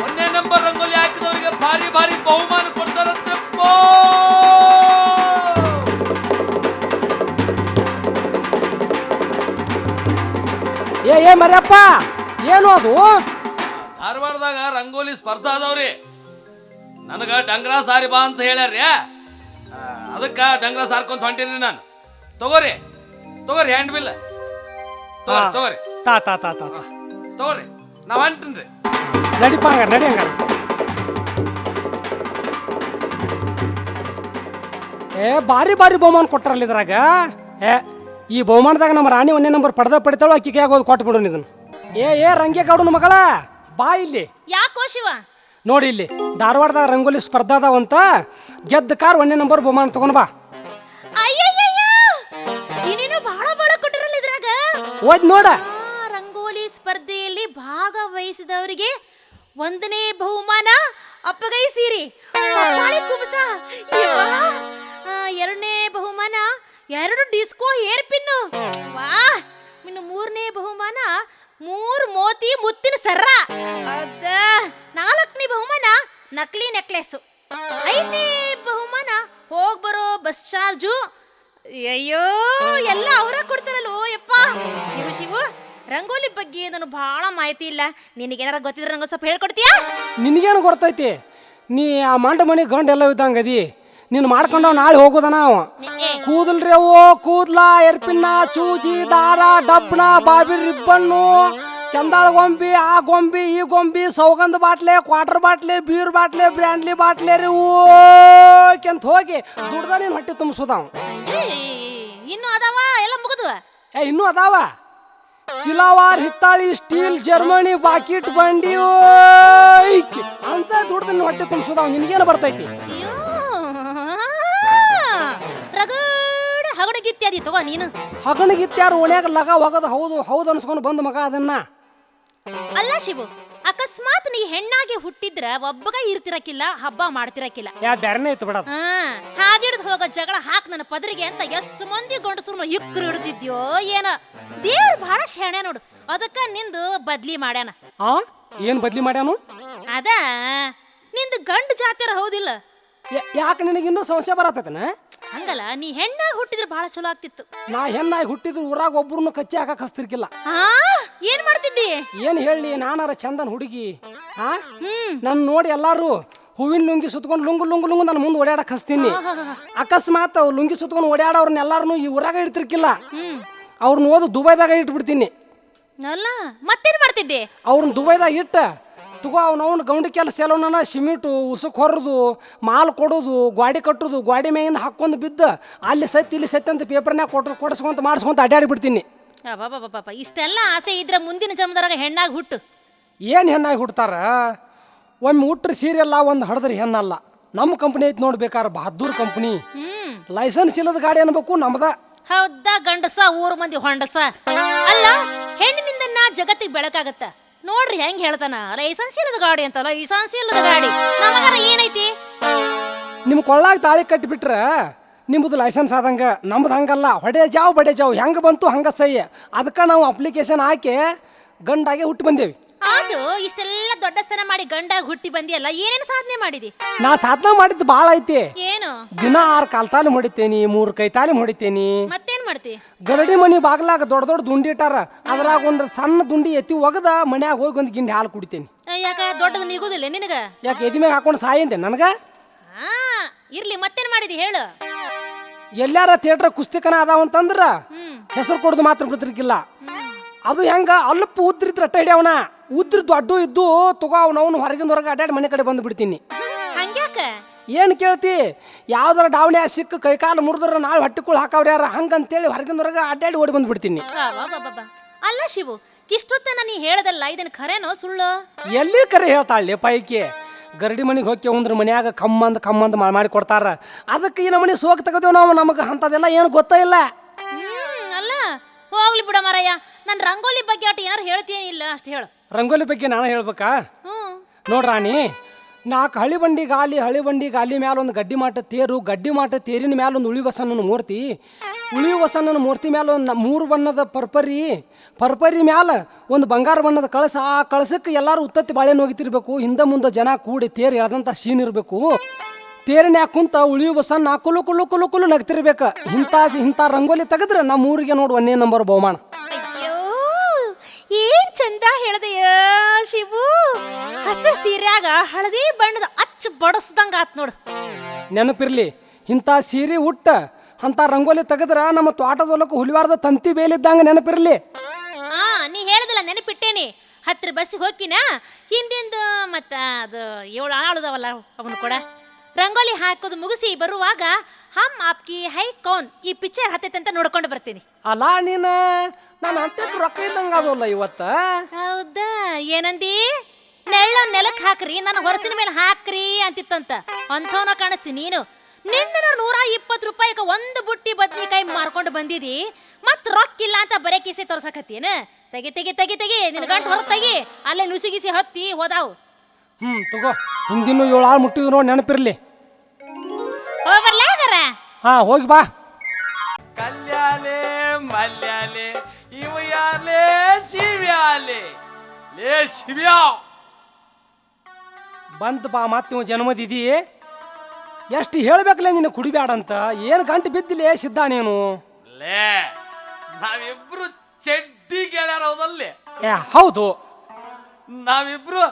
S1: 1ನೇ ನಂಬರ್ ರಂಗೋಲಿ ಹಾಕಿದವರಿಗೆ ಭಾರಿ ಭಾರಿ ಬಹುಮಾನ ಕೊಡ್ತಾರಂತೆ.
S3: ಏ ಮರ್ಯಪ್ಪ, ಏನು ಅದು?
S1: ಧಾರವಾಡದಾಗ ರಂಗೋಲಿ ಸ್ಪರ್ಧಾ ಅದಾವ್ರಿ. ನನಗ ಡಂಗ್ರ ಸಾರಿ ಬಾ ಅಂತ ಹೇಳ್ಯಾರ್ರಿ. ಅದಕ್ಕ ಡಂಗ್ರ ಸಾರ್ಕೊಂತ ಹೊಂಟೀನಿ ನಾನು. ತಗೋರಿ ಹ್ಯಾಂಡ್ ಬಿಲ್ ತಗೋರಿ. ತಗೋರಿ, ನಾವ್ ಹೊಂಟೀನ್ರಿ.
S3: ನಡಿಪ ಹಂಗಾರ, ನಡಿ ಹಂಗಾರ. ಭಾರಿ ಬಹುಮಾನ ಕೊಟ್ಟಾರಲ್ಲ ಇದ್ರಾಗ. ಈ ಬಹುಮಾನದಾಗ ನಮ್ಮ ರಾಣಿ 1ನೇ ನಂಬರ್ ಪಡಿತಾಳು, ಅಕ್ಕಿಗೆ ಆಗೋದು ಕೊಟ್ಟು ಬಿಡೋಣ ಇದನ್ನು. ಏ ರಂಗೇಗೌಡನ ಮಗಳ, ಬಾ ಇಲ್ಲಿ.
S2: ಯಾಕೋ ಶಿವ?
S3: ನೋಡಿ ಇಲ್ಲಿ ಧಾರವಾಡದಾಗ ರಂಗೋಲಿ ಸ್ಪರ್ಧಾ ಅದಾವಂತ, ಗೆದ್ದ ಕಾರ್ 1ನೇ ನಂಬರ್ ಬಹುಮಾನ ತಗೊಂಡ್ ಬಾ.
S2: ಅಯ್ಯಯ್ಯಯ್ಯ, ಇನ್ನೇನು ಬಹಳ ಕೊಟ್ಟಿರಲ್ಲ ಇದ್ರಾಗ.
S3: ಓದ್ ನೋಡ.
S2: ರಂಗೋಲಿ ಸ್ಪರ್ಧೆಯಲ್ಲಿ ಭಾಗವಹಿಸಿದವರಿಗೆ 1ನೇ ಬಹುಮಾನ ಅಪ್ಪಗೈಸಿರಿ ಕುಬಸ. 2ನೇ ಬಹುಮಾನ 2 ಡಿಸ್ಕೋ ಹೇರ್ ಪಿನ್ನು. ವಾ, ಇನ್ನು 3ನೇ ಬಹುಮಾನ 3 ಮೋತಿ ಮುತ್ತಿನ ಸರ. 4ನೇ ಬಹುಮಾನ ನಕಲಿ ನೆಕ್ಲೆಸ್. 5ನೇ ಬಹುಮಾನ ಹೋಗ್ಬರೋ ಬಸ್ ಚಾರ್ಜು. ಅಯ್ಯೋ, ಎಲ್ಲ ಅವರ ಕೊಡ್ತಾರಲ್ಲೋ ಯಪ್ಪ. ಶಿವು ರಂಗೋಲಿ ಬಗ್ಗೆ ನನಗೆ ಬಹಳ ಮಾಹಿತಿ ಇಲ್ಲ. ನಿನಗೇನಾರ ಗೊತ್ತಿದ್ರೆ ನಂಗೆ ಸ್ವಲ್ಪ ಹೇಳ್ಕೊಡ್ತೀಯಾ?
S3: ನಿನಗೇನು ಗೊತ್ತೈತಿ? ನೀ ಆ ಮಂಡ ಮನೆ ಗಂಡ ಎಲ್ಲ ಇದ್ದಂಗದಿ. ನೀನು ಮಾಡ್ಕೊಂಡವ್ ನಾಳೆ ಹೋಗೋದನ ಅವ. ಕೂದಲ್ರಿ ಅವು, ಕೂದ್ಲ, ಎರ್ಪಿನ್ನ, ಚೂಜಿ, ದಾರ, ಡಬ್ನ, ಬಾಬಿ ರಿಬ್ಬನ್ನು, ಚಂದಾಳ ಗೊಂಬಿ, ಆ ಗೊಂಬಿ, ಈ ಗೊಂಬಿ, ಸೌಗಂಧ ಬಾಟ್ಲೆ, ಕ್ವಾರ್ಟರ್ ಬಾಟ್ಲೆ, ಬೀರ್ ಬಾಟ್ಲೆ, ಬ್ರ್ಯಾಂಡ್ಲಿ ಬಾಟ್ಲೆ ರೀ ಓಕೆಂತ ಹೋಗಿ ದುಡ್ದ ನೀನು ಹೊಟ್ಟೆ ತುಂಬಿಸೋದವ.
S2: ಇನ್ನು ಅದಾವ ಎಲ್ಲ ಮುಗಿದ್ವ?
S3: ಇನ್ನೂ ಅದಾವ. ಸಿಲಾವಾರ್, ಹಿತ್ತಾಳಿ, ಸ್ಟೀಲ್, ಜರ್ಮನಿ, ಬಾಕಿಟ್, ಬಂಡಿ ಅಂತ ದುಡ್ದ ನೀನು ಹೊಟ್ಟೆ ತುಂಬಿಸೋದವ. ನಿನಗೇನು ಬರ್ತೈತಿ?
S2: ರಗಡ ಹಗಡಗಿತ್ಯಾದಿ ತಗೋ ನೀನು.
S3: ಹಗಣಿಗಿತ್ಯಾರು ಓಣ್ಯಾಗ ಲಗ ಹೋಗೋದು ಹೌದು ಹೌದು ಅನ್ಸ್ಕೊಂಡು ಬಂದ ಮಗ ಅದನ್ನ.
S2: ಅಲ್ಲ ಶಿವು, ಅಕಸ್ಮಾತ್ ನೀ ಹೆಣ್ಣಾಗಿ ಹುಟ್ಟಿದ್ರ ಒಬ್ಬಗ ಇರ್ತಿರಕಿಲ್ಲ, ಹಬ್ಬ ಮಾಡ್ತಿರಕಿಲ್ಲ.
S3: ಬ್ಯಾರನೇ ಇತ್ತು ಬಿಡ.
S2: ಹಾದಿಡ್ದು ಹೋಗೋ ಜಗಳ ಹಾಕ್ ನನ್ನ ಪದರಿಗೆ ಅಂತ ಎಷ್ಟು ಮಂದಿ ಗಂಡಸರು ಇಕ್ರು ಹಿಡ್ತಿದ್ಯೋ ಏನ. ದೇವ್ರು ಬಹಳ ಶಾಣೆ ನೋಡು, ಅದಕ್ಕ ನಿಂದು ಬದ್ಲಿ ಮಾಡ್ಯಾನ.
S3: ಏನ್ ಬದ್ಲಿ ಮಾಡ್ಯಾನು?
S2: ಅದ ನಿಂದು ಗಂಡು ಜಾತಿಯರ ಹೌದಿಲ್ಲ?
S3: ಯಾಕೆ ನಿನಗಿನ್ನೂ ಸಂಶಯ ಬರತ್ತನ?
S2: ಹಂಗಲ್ಲ, ನೀ ಹೆಣ್ಣಾಗಿ ಹುಟ್ಟಿದ್ರೆ ಬಹಳ ಚಲೋ ಆಗ್ತಿತ್ತು.
S3: ನಾ ಹೆಣ್ಣಾಗಿ ಹುಟ್ಟಿದ್ರು ಊರಾಗ ಒಬ್ರು ಕಚ್ಚಿ ಹಾಕಕ್ ಹಸ್ತಿರ್ಕಿಲ್ಲ.
S2: ಏನ್ ಮಾಡ್ತಿದ್ದಿ?
S3: ಏನ್ ಹೇಳಿ, ನಾನಾರ ಚಂದನ್ ಹುಡುಗಿ ನನ್ ನೋಡಿ ಎಲ್ಲಾರು ಹೂವಿನ ಲುಂಗಿ ಸುತ್ಕೊಂಡು ಲುಂಗು ಲುಂಗು ಲುಂಗು ನನ್ನ ಮುಂದೆ ಓಡಾಡಕ್ ಹಸ್ತೀನಿ. ಅಕಸ್ಮಾತ್ ಲುಂಗಿ ಸುತ್ಕೊಂಡು ಓಡಾಡೋರ್ನ ಎಲ್ಲಾರನು ಈ ಊರಾಗ ಇಡ್ತಿರ್ಕಿಲ್ಲ. ಅವ್ರನ್ನ ಓದು ದುಬೈದಾಗ ಇಟ್ಬಿಡ್ತೀನಿ.
S2: ಅಲ್ಲ ಮತ್ತೇನ್ ಮಾಡ್ತಿದ್ದೆ?
S3: ಅವ್ರನ್ನ ದುಬೈದಾಗ ಇಟ್ಟ ತಗೋ ಅವ್ನವ್ನ ಗೌಂಡಿ ಕೆಲಸ ಎಲ್ಲವನ್ನ ಸಿಮೆಂಟು ಉಸುಕ್ ಹೊರದು ಮಾಲ್ ಕೊಡೋದು, ಗಾಡಿ ಕಟ್ಟೋದು, ಗಾಡಿ ಮೇಯಿಂದ ಹಾಕೊಂಡು ಬಿದ್ದ ಅಲ್ಲಿ ಸತ್ತಿ ಇಲ್ಲಿ ಸತ್ತಿ ಅಂತ ಪೇಪರ್ನಾಗ ಕೊಡಿಸ್ಕೊಂತ ಮಾಡಿಸ್ಕೊಂತ ಅಡ್ಡಾಡಿ ಬಿಡ್ತೀನಿ.
S2: ಪಾಪ ಇಷ್ಟೆಲ್ಲ ಆಸೆ ಇದ್ರೆ ಮುಂದಿನ ಜನ್ಮದಾಗ ಹೆಣ್ಣಾಗಿ ಹುಟ್ಟು.
S3: ಏನು ಹೆಣ್ಣಾಗಿ ಹುಡ್ತಾರ? ಒಮ್ಮೆ ಹುಟ್ಟ್ರೆ ಸೀರೆಲ್ಲ ಒಂದು ಹಡದ್ರಿ ಹೆಣ್ಣಲ್ಲ. ನಮ್ಮ ಕಂಪ್ನಿ ಐತಿ ನೋಡ್ಬೇಕಾರೆ, ಬಹದ್ದೂರ್ ಕಂಪ್ನಿ. ಲೈಸೆನ್ಸ್ ಇಲ್ಲದ ಗಾಡಿ ಅನ್ಬೇಕು ನಮ್ದ.
S2: ಹೌದಾ ಗಂಡಸ ಊರು ಮಂದಿ ಹೊಂಡಸ. ಅಲ್ಲ ಹೆಣ್ಣಿನಿಂದ ಜಗತ್ತಿಗೆ ಬೆಳಕಾಗತ್ತ ನೋಡ್ರಿ ಹೆಂಗ್ ಹೇಳ್ತಾನ. ಲೈಸೆನ್ಸ್ ಇಲ್ಲದ ಗಾಡಿ ಅಂತ. ಲೈಸೆನ್ಸ್ ಇಲ್ಲದ ಗಾಡಿ ನಮಗಾರ ಏನೈತಿ?
S3: ನಿಮ್ ಕೊಳ್ಳಾಗ ತಾಳಿ ಕಟ್ಟಿಬಿಟ್ರ ನಿಮ್ಮದು ಲೈಸೆನ್ಸ್ ಆದಂಗ. ನಮ್ದು ಹಂಗಲ್ಲ, ಹೊಡೆ ಜಾವ್ ಬಡೆ ಜಾವ್ ಹೆಂಗ ಬಂತು ಹಂಗ ಸೈ. ಅದಕ್ಕೆ ನಾವು ಅಪ್ಲಿಕೇಶನ್ ಹಾಕಿ ಗಂಡಾಗೆ ಹುಟ್ಟಿ ಬಂದೇವಿ.
S2: ಆತು ಇಷ್ಟೆಲ್ಲ ದೊಡ್ಡ ಸ್ಥಾನ ಮಾಡಿ ಗಂಡಾಗ ಹುಟ್ಟಿ ಬಂದಿಯಲ್ಲ, ಏನೇನು ಸಾಧನೆ ಮಾಡಿದಿ?
S3: ನಾ ಸಾಧನೆ ಮಾಡಿದ್ದು ಭಾಳ ಐತಿ.
S2: ಏನು?
S3: ದಿನ 6 ಕಾಲ್ ತಾಲಿ ಹೊಡಿತೇನಿ, 3 ಕೈ ತಾಲಿ ಹೊಡಿತೇನಿ.
S2: ಮತ್ತೇನ್ ಮಾಡ್ತಿ?
S3: ಗರಡಿ ಮನಿ ಬಾಗ್ಲಾಗ ದೊಡ್ಡ ದೊಡ್ಡ ದುಂಡಿ ಇಟ್ಟಾರ, ಅದ್ರಾಗ ಒಂದು ಸಣ್ಣ ದುಂಡಿ ಎತ್ತಿ ಒಗದ ಮನ್ಯಾಗ ಹೋಗಿ ಒಂದು ಗಿಂಡಿ ಹಾಲು ಕುಡಿತೇನಿ.
S2: ಯಾಕ ದೊಡ್ಡದು ನಿಗುದಿಲ್ಲ ನಿನಗ?
S3: ಯಾಕೆ ಎದಿ ಮ್ಯಾಗ ಹಾಕೊಂಡು ಸಾಯಂತೆ ನನಗ?
S2: ಇರ್ಲಿ ಮತ್ತೇನ್ ಮಾಡಿದಿ ಹೇಳು.
S3: ಎಲ್ಲಾರ ಥಿಯೇಟರ್ ಕುಸ್ತಿಕನ ಅದಾವಂತಂದ್ರ ಹೆಸರು ಕೊಡೋದು ಮಾತ್ರ ಬಿಡ್ತಿರ್ಕಿಲ್ಲ. ಅದು ಹೆಂಗ ಅಲ್ಪ ಉದ್ರಿದ್ರ ಅಟ್ಟ ಹಿಡಿಯವನ ಉದ್ರಿದ್ದು ಅಡ್ಡು ಇದ್ದು ತಗೋ ಅವನವನು ಹೊರಗಿಂದ ಹೊರಗೆ ಅಡ್ಡಾಡಿ ಮನೆ ಕಡೆ ಬಂದು ಬಿಡ್ತೀನಿ.
S2: ಹಂಗ್ಯಾಕ?
S3: ಏನು ಕೇಳ್ತಿ? ಯಾವ್ದಾರ ಡಾವಣಿ ಸಿಕ್ಕ ಕೈಕಾಲು ಮುರಿದ್ರ ನಾಳೆ ಹೊಟ್ಟಿಗಳು ಹಾಕವ್ರ ಯಾರ ಹಂಗಂತೇಳಿ ಹೊರಗಿಂದ ಹೊರಗೆ ಅಡ್ಡಾಡಿ ಓಡಿ ಬಂದು ಬಿಡ್ತೀನಿ.
S2: ಅಲ್ಲ ಶಿವು, ಇಷ್ಟೊತ್ತನ ನೀ ಹೇಳದಲ್ಲ, ಇದನ್ ಖರೇನೋ ಸುಳ್ಳು?
S3: ಎಲ್ಲಿ ಕರೆ ಹೇಳ್ತಾಳೆ ಪೈಕಿ. ಗರಡಿ ಮನೆಗೆ ಹೋಗಿ ಅಂದ್ರೆ ಮನ್ಯಾಗ ಕಮ್ಮಂದ್ ಮಾಡಿ ಕೊಡ್ತಾರ. ಅದಕ್ಕೆ ಈ ನಮ್ಮನೆ ಸೋಗ್ ತೆಗೆದೇವು ನಾವು. ನಮಗೆ ಅಂಥದೆಲ್ಲ ಏನು ಗೊತ್ತೇ ಇಲ್ಲ.
S2: ಅಲ್ಲ ಹೋಗ್ಲಿ ಬಿಡ ಮಾರಯ್ಯ, ನಾನು ರಂಗೋಲಿ ಬಗ್ಗೆ ಅಟ್ ಏನಾರು ಹೇಳ್ತೀನಿಲ್ಲ ಅಷ್ಟು ಹೇಳು.
S3: ರಂಗೋಲಿ ಬಗ್ಗೆ ನಾನು ಹೇಳ್ಬೇಕಾ? ನೋಡ್ರಾಣಿ, 4 ಹಳಿ ಬಂಡಿ ಗಾಲಿ ಮ್ಯಾಲ ಒಂದು ಗಡ್ಡಿ ಮಾಟ ತೇರು, ಗಡ್ಡಿ ಮಾಟ ತೇರಿನ ಮ್ಯಾಲ ಒಂದು ಉಳಿ ಬಸಣ್ಣನ ಮೂರ್ತಿ, ಉಳಿ ಬಸಣ್ಣನ ಮೂರ್ತಿ ಮ್ಯಾಲ ಒಂದು 3 ಬಣ್ಣದ ಪರ್ಪರಿ ಮ್ಯಾಲ ಒಂದು ಬಂಗಾರ ಬಣ್ಣದ ಕಳಸ. ಆ ಕಳಸಕ್ಕೆ ಎಲ್ಲರೂ ಉತ್ತತ್ತಿ ಬಾಳೆಹಣ್ಣು ಹೋಗಿತಿರ್ಬೇಕು. ಹಿಂದೆ ಮುಂದೆ ಜನ ಕೂಡಿ ತೇರು ಎಳ್ದಂಥ ಸೀನ್ ಇರಬೇಕು. ತೇರಿನ್ಯಾಗ ಕುಂತ ಉಳಿಯು ಬಸಣ್ಣ ಕುಲು ಕುಲು ಕುಲು ಕುಲು ನಗ್ತಿರ್ಬೇಕು. ಇಂಥ ರಂಗೋಲಿ ತೆಗೆದ್ರೆ ನಮ್ಮ ಊರಿಗೆ ನೋಡು 1ನೇ ನಂಬರ್ ಬಹುಮಾನ.
S2: ಅಯ್ಯೋ ಏನ್ ಚಂದ ಹೇಳ್ದೆಯ ಶಿವು. ಹಸಿರು ಸೀರ್ಯಾಗ ಹಳದಿ ಬಣ್ಣದ ಅಚ್ಚ ಬಡಸ್ದಂಗ ಆತ್ ನೋಡು.
S3: ನೆನಪಿರ್ಲಿ, ಇಂಥ ಸೀರೆ ಉಟ್ಟ ಅಂತ ರಂಗೋಲಿ ತೆಗೆದ್ರ ನಮ್ಮ ತೋಟದೊಲಕ್ಕೆ ಹುಲಿವಾರದ ತಂತಿ ಬೇಲಿದ್ದಂಗ ನೆನಪಿರ್ಲಿ.
S2: ನೀ ಹೇಳದಿಲ್ಲ ನೆನಪಿಟ್ಟೇನಿ. ಹತ್ರ ಬಸ್ಸಿಗೆ ಹೋಗಿನ ಹಿಂದಿಂದ ಮತ್ತ ಅದು 7 ಆಳುದವಲ್ಲ ಅವನು ಕೂಡ ರಂಗೋಲಿ ಹಾಕೋದು ಮುಗಿಸಿ ಬರುವಾಗ ಹಮ್ ಆಪ್ಕಿ ಹೈ ಕೌನ್ ಈ ಪಿಕ್ಚರ್ ಹತ್ತೈತೆ ನೋಡ್ಕೊಂಡು ಬರ್ತೀನಿ.
S3: ಅಲ್ಲ ನೀನು ನಾನು ಹತ್ತಕ್ಕೆ ರೊಕ್ಕ ಇದ್ದಂಗ ಅದಲ್ಲ ಇವತ್ತ.
S2: ಹೌದಾ? ಏನಂದಿ? ನೆಲಕ್ಕೆ ಹಾಕ್ರಿ, ನನ್ನ ಹೊರಸಿನ ಮೇಲೆ ಹಾಕ್ರಿ ಅಂತಿತ್ತಂತ. ಅಂಥವನ ಕಾಣಿಸ್ತೀನಿ ನೀನು. ನಿನ್ನ 120 ರೂಪಾಯಿಗೆ ಒಂದು ಬುಟ್ಟಿ ಬದ್ನಿಕಾಯಿ ಮಾರ್ಕೊಂಡು ಬಂದಿದಿ, ಮತ್ ರೊಕ್ಕಿಲ್ಲ ಅಂತ ಬರೇ ಕಿಸೆ ತೋರ್ಸಕತ್ತೀನ. ತೆಗಿ ನಿನ್ನ ಗಂಟು ಹೊರ ತೆಗಿ. ಅಲ್ಲೇ ನುಸಿಗಿಸಿ ಹತ್ತಿ ಹೋದಾವು.
S3: ತಗೋ, ಹಿಂದಿನ 7 ಆಳು ಮುಟ್ಟಿದ್ರು ನೋಡಿ, ನೆನಪಿರ್ಲಿ.
S2: ಹೋಗ್ಬರ್ಲಾಗರ?
S3: ಹೋಗಿ ಬಾ.
S1: ಕಲ್ಯಾಲೆ ಮಲ್ಯಾಲೆ ಇವಯಾಲೆ ಶಿವ್ಯಾಲೆ ಲೇ ಶಿವ್ಯಾ
S3: ಬಂತ ಬಾ. ಮತ್ತೆ ನೀವು ಜನ್ಮದಿದಿ. ಎಷ್ಟು ಹೇಳ್ಬೇಕಲ್ಲ ನಿನ್ನ ಕುಡಿಬ್ಯಾಡಂತ. ಏನು ಗಂಟು ಬಿದ್ದಿಲ್ಲ ಸಿದ್ಧ ನೀನು.
S1: ಲೇ ನಾವಿಬ್ರು ಚೆಡ್ ಗಟ್ಟಿ ಗೆಳೆಯರ ಹೌದಲ್ಲಿ.
S3: ಹೌದು.
S1: ನಾವಿಬ್ರು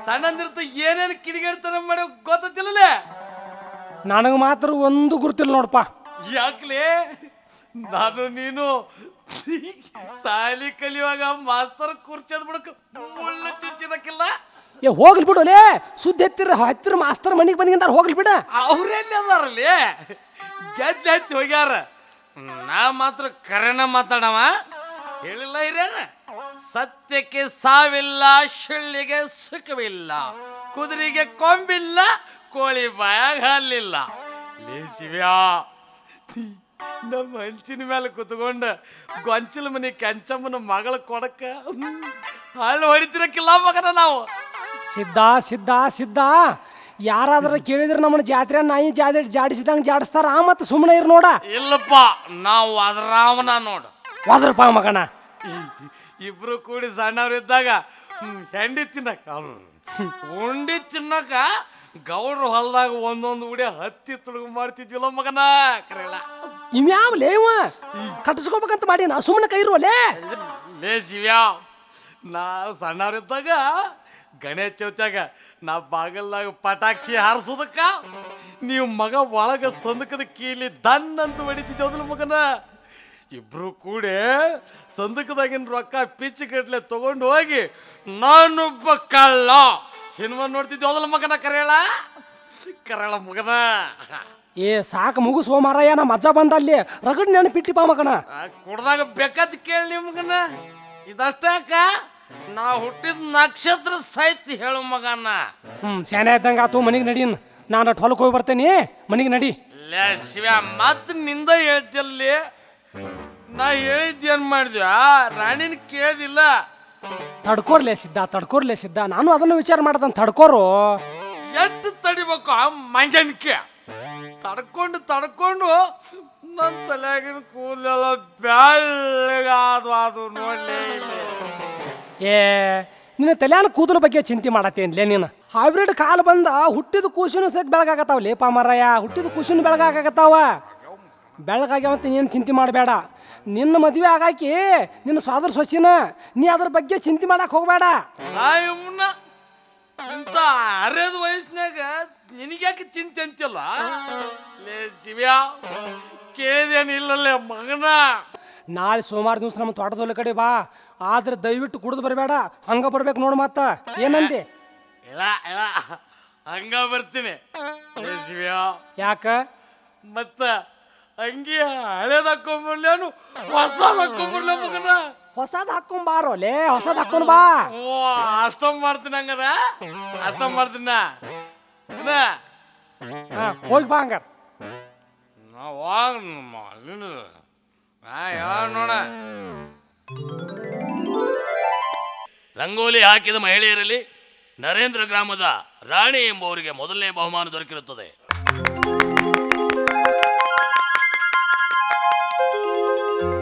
S1: ಸಣ್ಣಂದಿರ್ತ ಏನೇನು ಕಿಡಿಗೇಡ್ತಾನೆ ಮಾಡಿ ಗೊತ್ತಿಲ್ಲಲೇ.
S3: ನನಗೆ ಮಾತ್ರ ಒಂದು ಗುರುತಿಲ್ಲ ನೋಡಪ್ಪ.
S1: ಯಾಕ್ಲೆ? ನಾನು ನೀನು ಸಾಲಿ ಕಲಿಯುವಾಗ ಮಾಸ್ತರ್ ಕುರ್ಚದ್ ಬಿಡಕ ಮುಳ್ಳು ಚುಚ್ಚಿರಕ್ಕಿಲ್ಲ.
S3: ಹೋಗ್ಲಿ ಬಿಡೋಲೆ, ಸುದ್ದಿ ಹತ್ತಿರ ಮಾಸ್ತರ್ ಮನೆಗೆ ಬಂದಿದ್ದಾರೆ, ಹೋಗ್ಲಿ ಬಿಡ.
S1: ಅವ್ರೆಲ್ಲಿ ಅದಾರಲ್ಲಿ? ಗೆದ್ದು ಹತ್ತಿ ಹೋಗ್ಯಾರ. ನಾ ಮಾತ್ರ ಕರೆನ ಮಾತಾಡವ ಹೇಳಿಲ್ಲ ಹಿರಿಯರ. ಸತ್ಯಕ್ಕೆ ಸಾವಿಲ್ಲ, ಶಿಳ್ಳಿಗೆ ಸುಖವಿಲ್ಲ, ಕುದುರೆಗೆ ಕೊಂಬಿಲ್ಲ, ಕೋಳಿ ಬಾಯಾಗ ಹಾಲಿಲ್ಲ. ಲೇ ಶಿವ್ಯಾ, ನಮ್ಮ ಹಂಚಿನ ಮೇಲೆ ಕುತ್ಕೊಂಡ ಗೊಂಚಲ ಮನೆ ಕೆಂಚಮ್ಮನ ಮಗಳ ಕೊಡಕ ಹಳ್ಳಿ ಹೊಡಿತಿರಕ್ಕಿಲ್ಲ ಮಗನ ನಾವು.
S3: ಸಿದ್ಧ ಯಾರಾದ್ರ ಕೇಳಿದ್ರೆ ನಮ್ಮನ್ನ ಜಾತ್ರೆ ನಾಯಿ ಜಾಡಿಸಿದಂಗೆ ಜಾಡಿಸ್ತಾರ, ಮತ್ತೆ ಸುಮ್ಮನೆ ಇರ್ ನೋಡ.
S1: ಇಲ್ಲಪ್ಪ, ನಾವು ಅದ್ರಾವನ ನೋಡು.
S3: ಹೋದ್ರಪ್ಪ ಮಗನ.
S1: ಇಬ್ರು ಕೂಡಿ ಸಣ್ಣವ್ರು ಇದ್ದಾಗ ಹೆಂಡಿ ತಿನ್ನಕ ಉಂಡಿ ತಿನ್ನಕ ಗೌಡ್ರ ಹೊಲ್ದಾಗ ಒಂದೊಂದು ಉಡಿ ಹತ್ತಿ ತುಳುಗು ಮಾಡ್ತಿದ್ವಿಲ್ಲ ಮಗನ. ಕರೆಯಲ್ಲ
S3: ಇವ್ಯಾವ ಲೇವ ಕಟ್ಟಿಸ್ಕೋಬೇಕಂತ ಮಾಡಿ ನಾ ಸುಮ್ಮನೆ ಕೈ ಇರುವಲ್ಲೇ.
S1: ಲೇ ಶಿವ್ಯಾ, ನಾ ಸಣ್ಣವ್ರಿದ್ದಾಗ ಗಣೇಶ ಚೌತ್ಯಾಗ ನಾ ಬಾಗಲ್ದಾಗ ಪಟಾಕ್ಷಿ ಹಾರಿಸೋದಕ್ಕ ನೀವು ಮಗ ಒಳಗ ಸಂದಕದ ಕೀಲಿ ದನ್ ಅಂತ ಹೊಡಿತಿದ್ದೋದಲ್ಲ ಮಗನ. ಇಬ್ರು ಕೂಡಿ ಸಂದಕದಾಗಿನ ರೊಕ್ಕ ಪಿಚ್ಚಿ ಕಟ್ಲೆ ತಗೊಂಡು ಹೋಗಿ ನಾನೊಬ್ಬ ಕಳ್ಳ ಸಿನಿಮಾ ನೋಡ್ತಿದ್ವಿ ಹೋದಲ್ಲ ಮಗನ. ಕರೆಯಳ ಮಗನ.
S3: ಸಾಕು ಮುಗಿಸೋ ಮಾರಾಯ, ನಮ್ಮ ಅಜ್ಜ ಬಂದಲ್ಲಿ ರಗಡ್ ನೆನಪಿಟ್ಟಿಪ್ಪ ಮಗನ.
S1: ಕುಡ್ದಾಗ ಬೇಕತ್ ಕೇಳಿ ನಿಮ್ಗನ. ಇದಷ್ಟಾಕ ನಾ ಹುಟ್ಟಿದ ನಕ್ಷತ್ರ ಸಹಿತ ಹೇಳು ಮಗನ.
S3: ಶಾನೆ ಇದ್ದಂಗ ಆತು, ಮನೆಗೆ ನಡಿ. ನಾನು ಹೊಲಕ್ಕೆ ಹೋಗಿ ಬರ್ತೇನೆ, ಮನೆಗೆ ನಡಿ.
S1: ಲೇ ಶಿವ, ಮತ್ ನಿಂದ ಹೇಳ್ತಿಯಲ್ಲಿ. ನಾ ಹೇಳಿದ್ದೇನ್ ಮಾಡಿದ್ಯ? ರಾಣಿನ ಕೇಳ್ದಿಲ್ಲ.
S3: ತಡ್ಕೋರ್ಲೆ ಸಿದ್ಧ, ನಾನು ಅದನ್ನು ವಿಚಾರ ಮಾಡ್ದಂತ. ತಡ್ಕೋರು
S1: ಎಷ್ಟು ತಡಿಬೇಕು ಆ ಮಂಗನ್ಕೆ? ತಡ್ಕೊಂಡು ನನ್ನ ತಲೆಯಾಗಿನ ಕೂದಲೆಲ್ಲ ಬೆಳ್ಳಗಾದು ನೋಡ್ಲಿ.
S3: ನಿನ್ನ ತಲೆಯಾನ ಕೂದಲ ಬಗ್ಗೆ ಚಿಂತೆ ಮಾಡತ್ತೇನ್ಲೇ ನೀನು? ಹೈಬ್ರಿಡ್ ಕಾಲು ಬಂದ ಹುಟ್ಟಿದ ಕೂಸಿನ ಸಹ ಬೆಳಗಾಗತ್ತಾವ ಲೇಪ ಮಾರಾಯ. ಹುಟ್ಟಿದ ಕೂಸಿನ ಬೆಳಗಾಗತ್ತಾವ. ಬೆಳಗಾಗ್ಯಾವಂತ ನೀನು ಚಿಂತೆ ಮಾಡಬೇಡ. ನಿನ್ನ ಮದುವೆ ಆಗಾಕಿ ನಿನ್ನ ಸೋದರ ಸೊಸಿನ, ನೀ ಅದ್ರ ಬಗ್ಗೆ ಚಿಂತೆ ಮಾಡಕ್ ಹೋಗ್ಬೇಡ.
S1: ಇಂತ ಅರೆದ ವಯಸ್ಸಿನಾಗ ನಿನಗ್ಯಾಕೆ ಚಿಂತೆ ಅಂತಿಲ್ಲ? ಲೇ ಶಿವ್ಯಾ, ಕೇಳಿದೇನಿಲ್ಲಲ್ಲೇ ಮಗನ. ನಾಳೆ ಸೋಮವಾರ ದಿವಸ ನಮ್ಮ ತೋಟದೊಳ ಕಡೆ ಬಾ. ಆದ್ರೆ ದಯವಿಟ್ಟು ಕುಡಿದು ಬರಬೇಡ, ಹಂಗ ಬರ್ಬೇಕು ನೋಡು. ಮತ್ತ ಏನಂದೆ? ಇಲ್ಲ ಹಂಗ ಬರ್ತೀನಿ. ಲೇ ಶಿವ್ಯಾ,
S3: ಯಾಕ
S1: ಮತ್ತ ಅಂಗಿ ಹಳೇದ್ ಹಾಕೊಂಬರ್ಲೇನು ಹೊಸದ್ ಹಾಕೊಂಬರ್ಲ ಮಗನ?
S3: ಹೊಸದ್ ಹಾಕೊಂಬಾರೋಲೆ, ಹೊಸದ್ ಹಾಕೊಂಡ್ ಬಾ.
S1: ಅಷ್ಟೊಂದ್ ಮಾಡ್ತೀನಿ. ಹಂಗಾರ ಅಷ್ಟೊಂದ್ ಮಾಡ್ತೀನ.
S3: ಹೋಗಿ ಬಾ ಹಂಗಾರ.
S1: ನೋಡ, ರಂಗೋಲಿ ಹಾಕಿದ ಮಹಿಳೆಯರಲ್ಲಿ ನರೇಂದ್ರ ಗ್ರಾಮದ ರಾಣಿ ಎಂಬುವರಿಗೆ ಮೊದಲನೇ ಬಹುಮಾನ ದೊರಕಿರುತ್ತದೆ.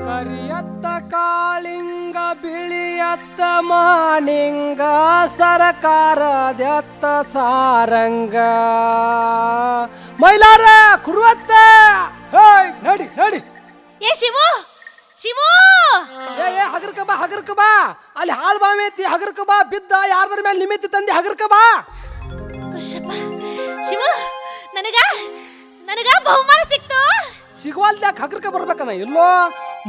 S3: ಕರಿಯತ್ತ ಕಾಳಿಂಗ ಬಿಳಿಯತ್ತ ಮಾನಿಂಗ ಸರಕಾರದತ್ತ ಸಾರಂಗ ಮೈಲಾರ ಕುರುವತ್ತ. ನಡಿ ನಡಿ.
S2: ಏ ಶಿವು,
S3: ಹಗರ್ಕ ಬಾ. ಅಲ್ಲಿ ಹಾಳು ಬಾವಿ ಐತಿ, ಹಗರ್ಕ ಬಾ. ಬಿದ್ದ ಯಾರ್ದ್ರ ಮೇಲೆ ನಿಮಿತ್ತಿ ತಂದಿ, ಹಗರ್ಕ ಬಾ.
S2: ಶಿವು, ನನಗ ಬಹುಮಾನ ಸಿಕ್ತು.
S3: ಸಿಗುವಲ್ದ್ಯಾಕ ಹಗರ್ಕ ಬರ್ಬೇಕನ? ಇಲ್ಲೋ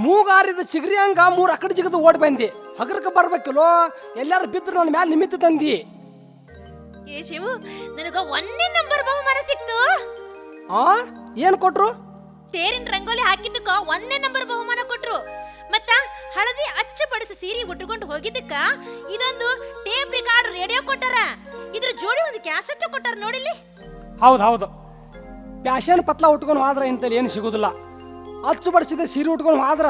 S3: ಮೂಗಾರಿದ ಚಿಗರಿ ಹಂಗ 3 ಅಕಡೆ ಜಿಗದು ಓಡಿ ಬಂದಿ. ಹಗರ್ಕ ಬರ್ಬೇಕಿಲ್ಲೋ, ಎಲ್ಲಾರು ಬಿದ್ರು ನನ್ನ ಮ್ಯಾಲ ನಿಮಿತ್ತಿ ತಂದಿ.
S2: ಏ ಶಿವು, ನನಗ 1ನೇ ನಂಬರ್ ಬಹುಮಾನ ಸಿಕ್ತು.
S3: ಏನ್ ಕೊಟ್ರು?
S2: ತೇರಿನ ರಂಗೋಲಿ ಹಾಕಿದ್ದಕ್ಕ 1ನೇ ನಂಬರ್ ಬಹುಮಾನ ಕೊಟ್ರು. ಮತ್ತ ಹಳದಿ ಅಚ್ಚಪಡಿಸಿ ಸೀರೆ ಉಟ್ಟುಕೊಂಡು ಹೋಗಿದ್ದಕ್ಕ ಇದೊಂದು ಟೇಪ್ ರೆಕಾರ್ಡ್ ರೇಡಿಯೋ ಕೊಟ್ಟಾರ. ಇದ್ರ ಜೋಡಿ ಒಂದು ಕ್ಯಾಸೆಟ್ ಕೊಟ್ಟಾರ ನೋಡಿಲಿ.
S3: ಹೌದು, ಪ್ಯಾಶನ್ ಪತ್ಲ ಉಟ್ಕೊಂಡು ಹೋದ್ರ ಇಂತಲ್ಲಿ ಏನು ಸಿಗುದಿಲ್ಲ. ಅಚ್ಚು ಬಡಿಸಿದ ಸೀರೆ ಉಟ್ಕೊಂಡು ಹೋದ್ರ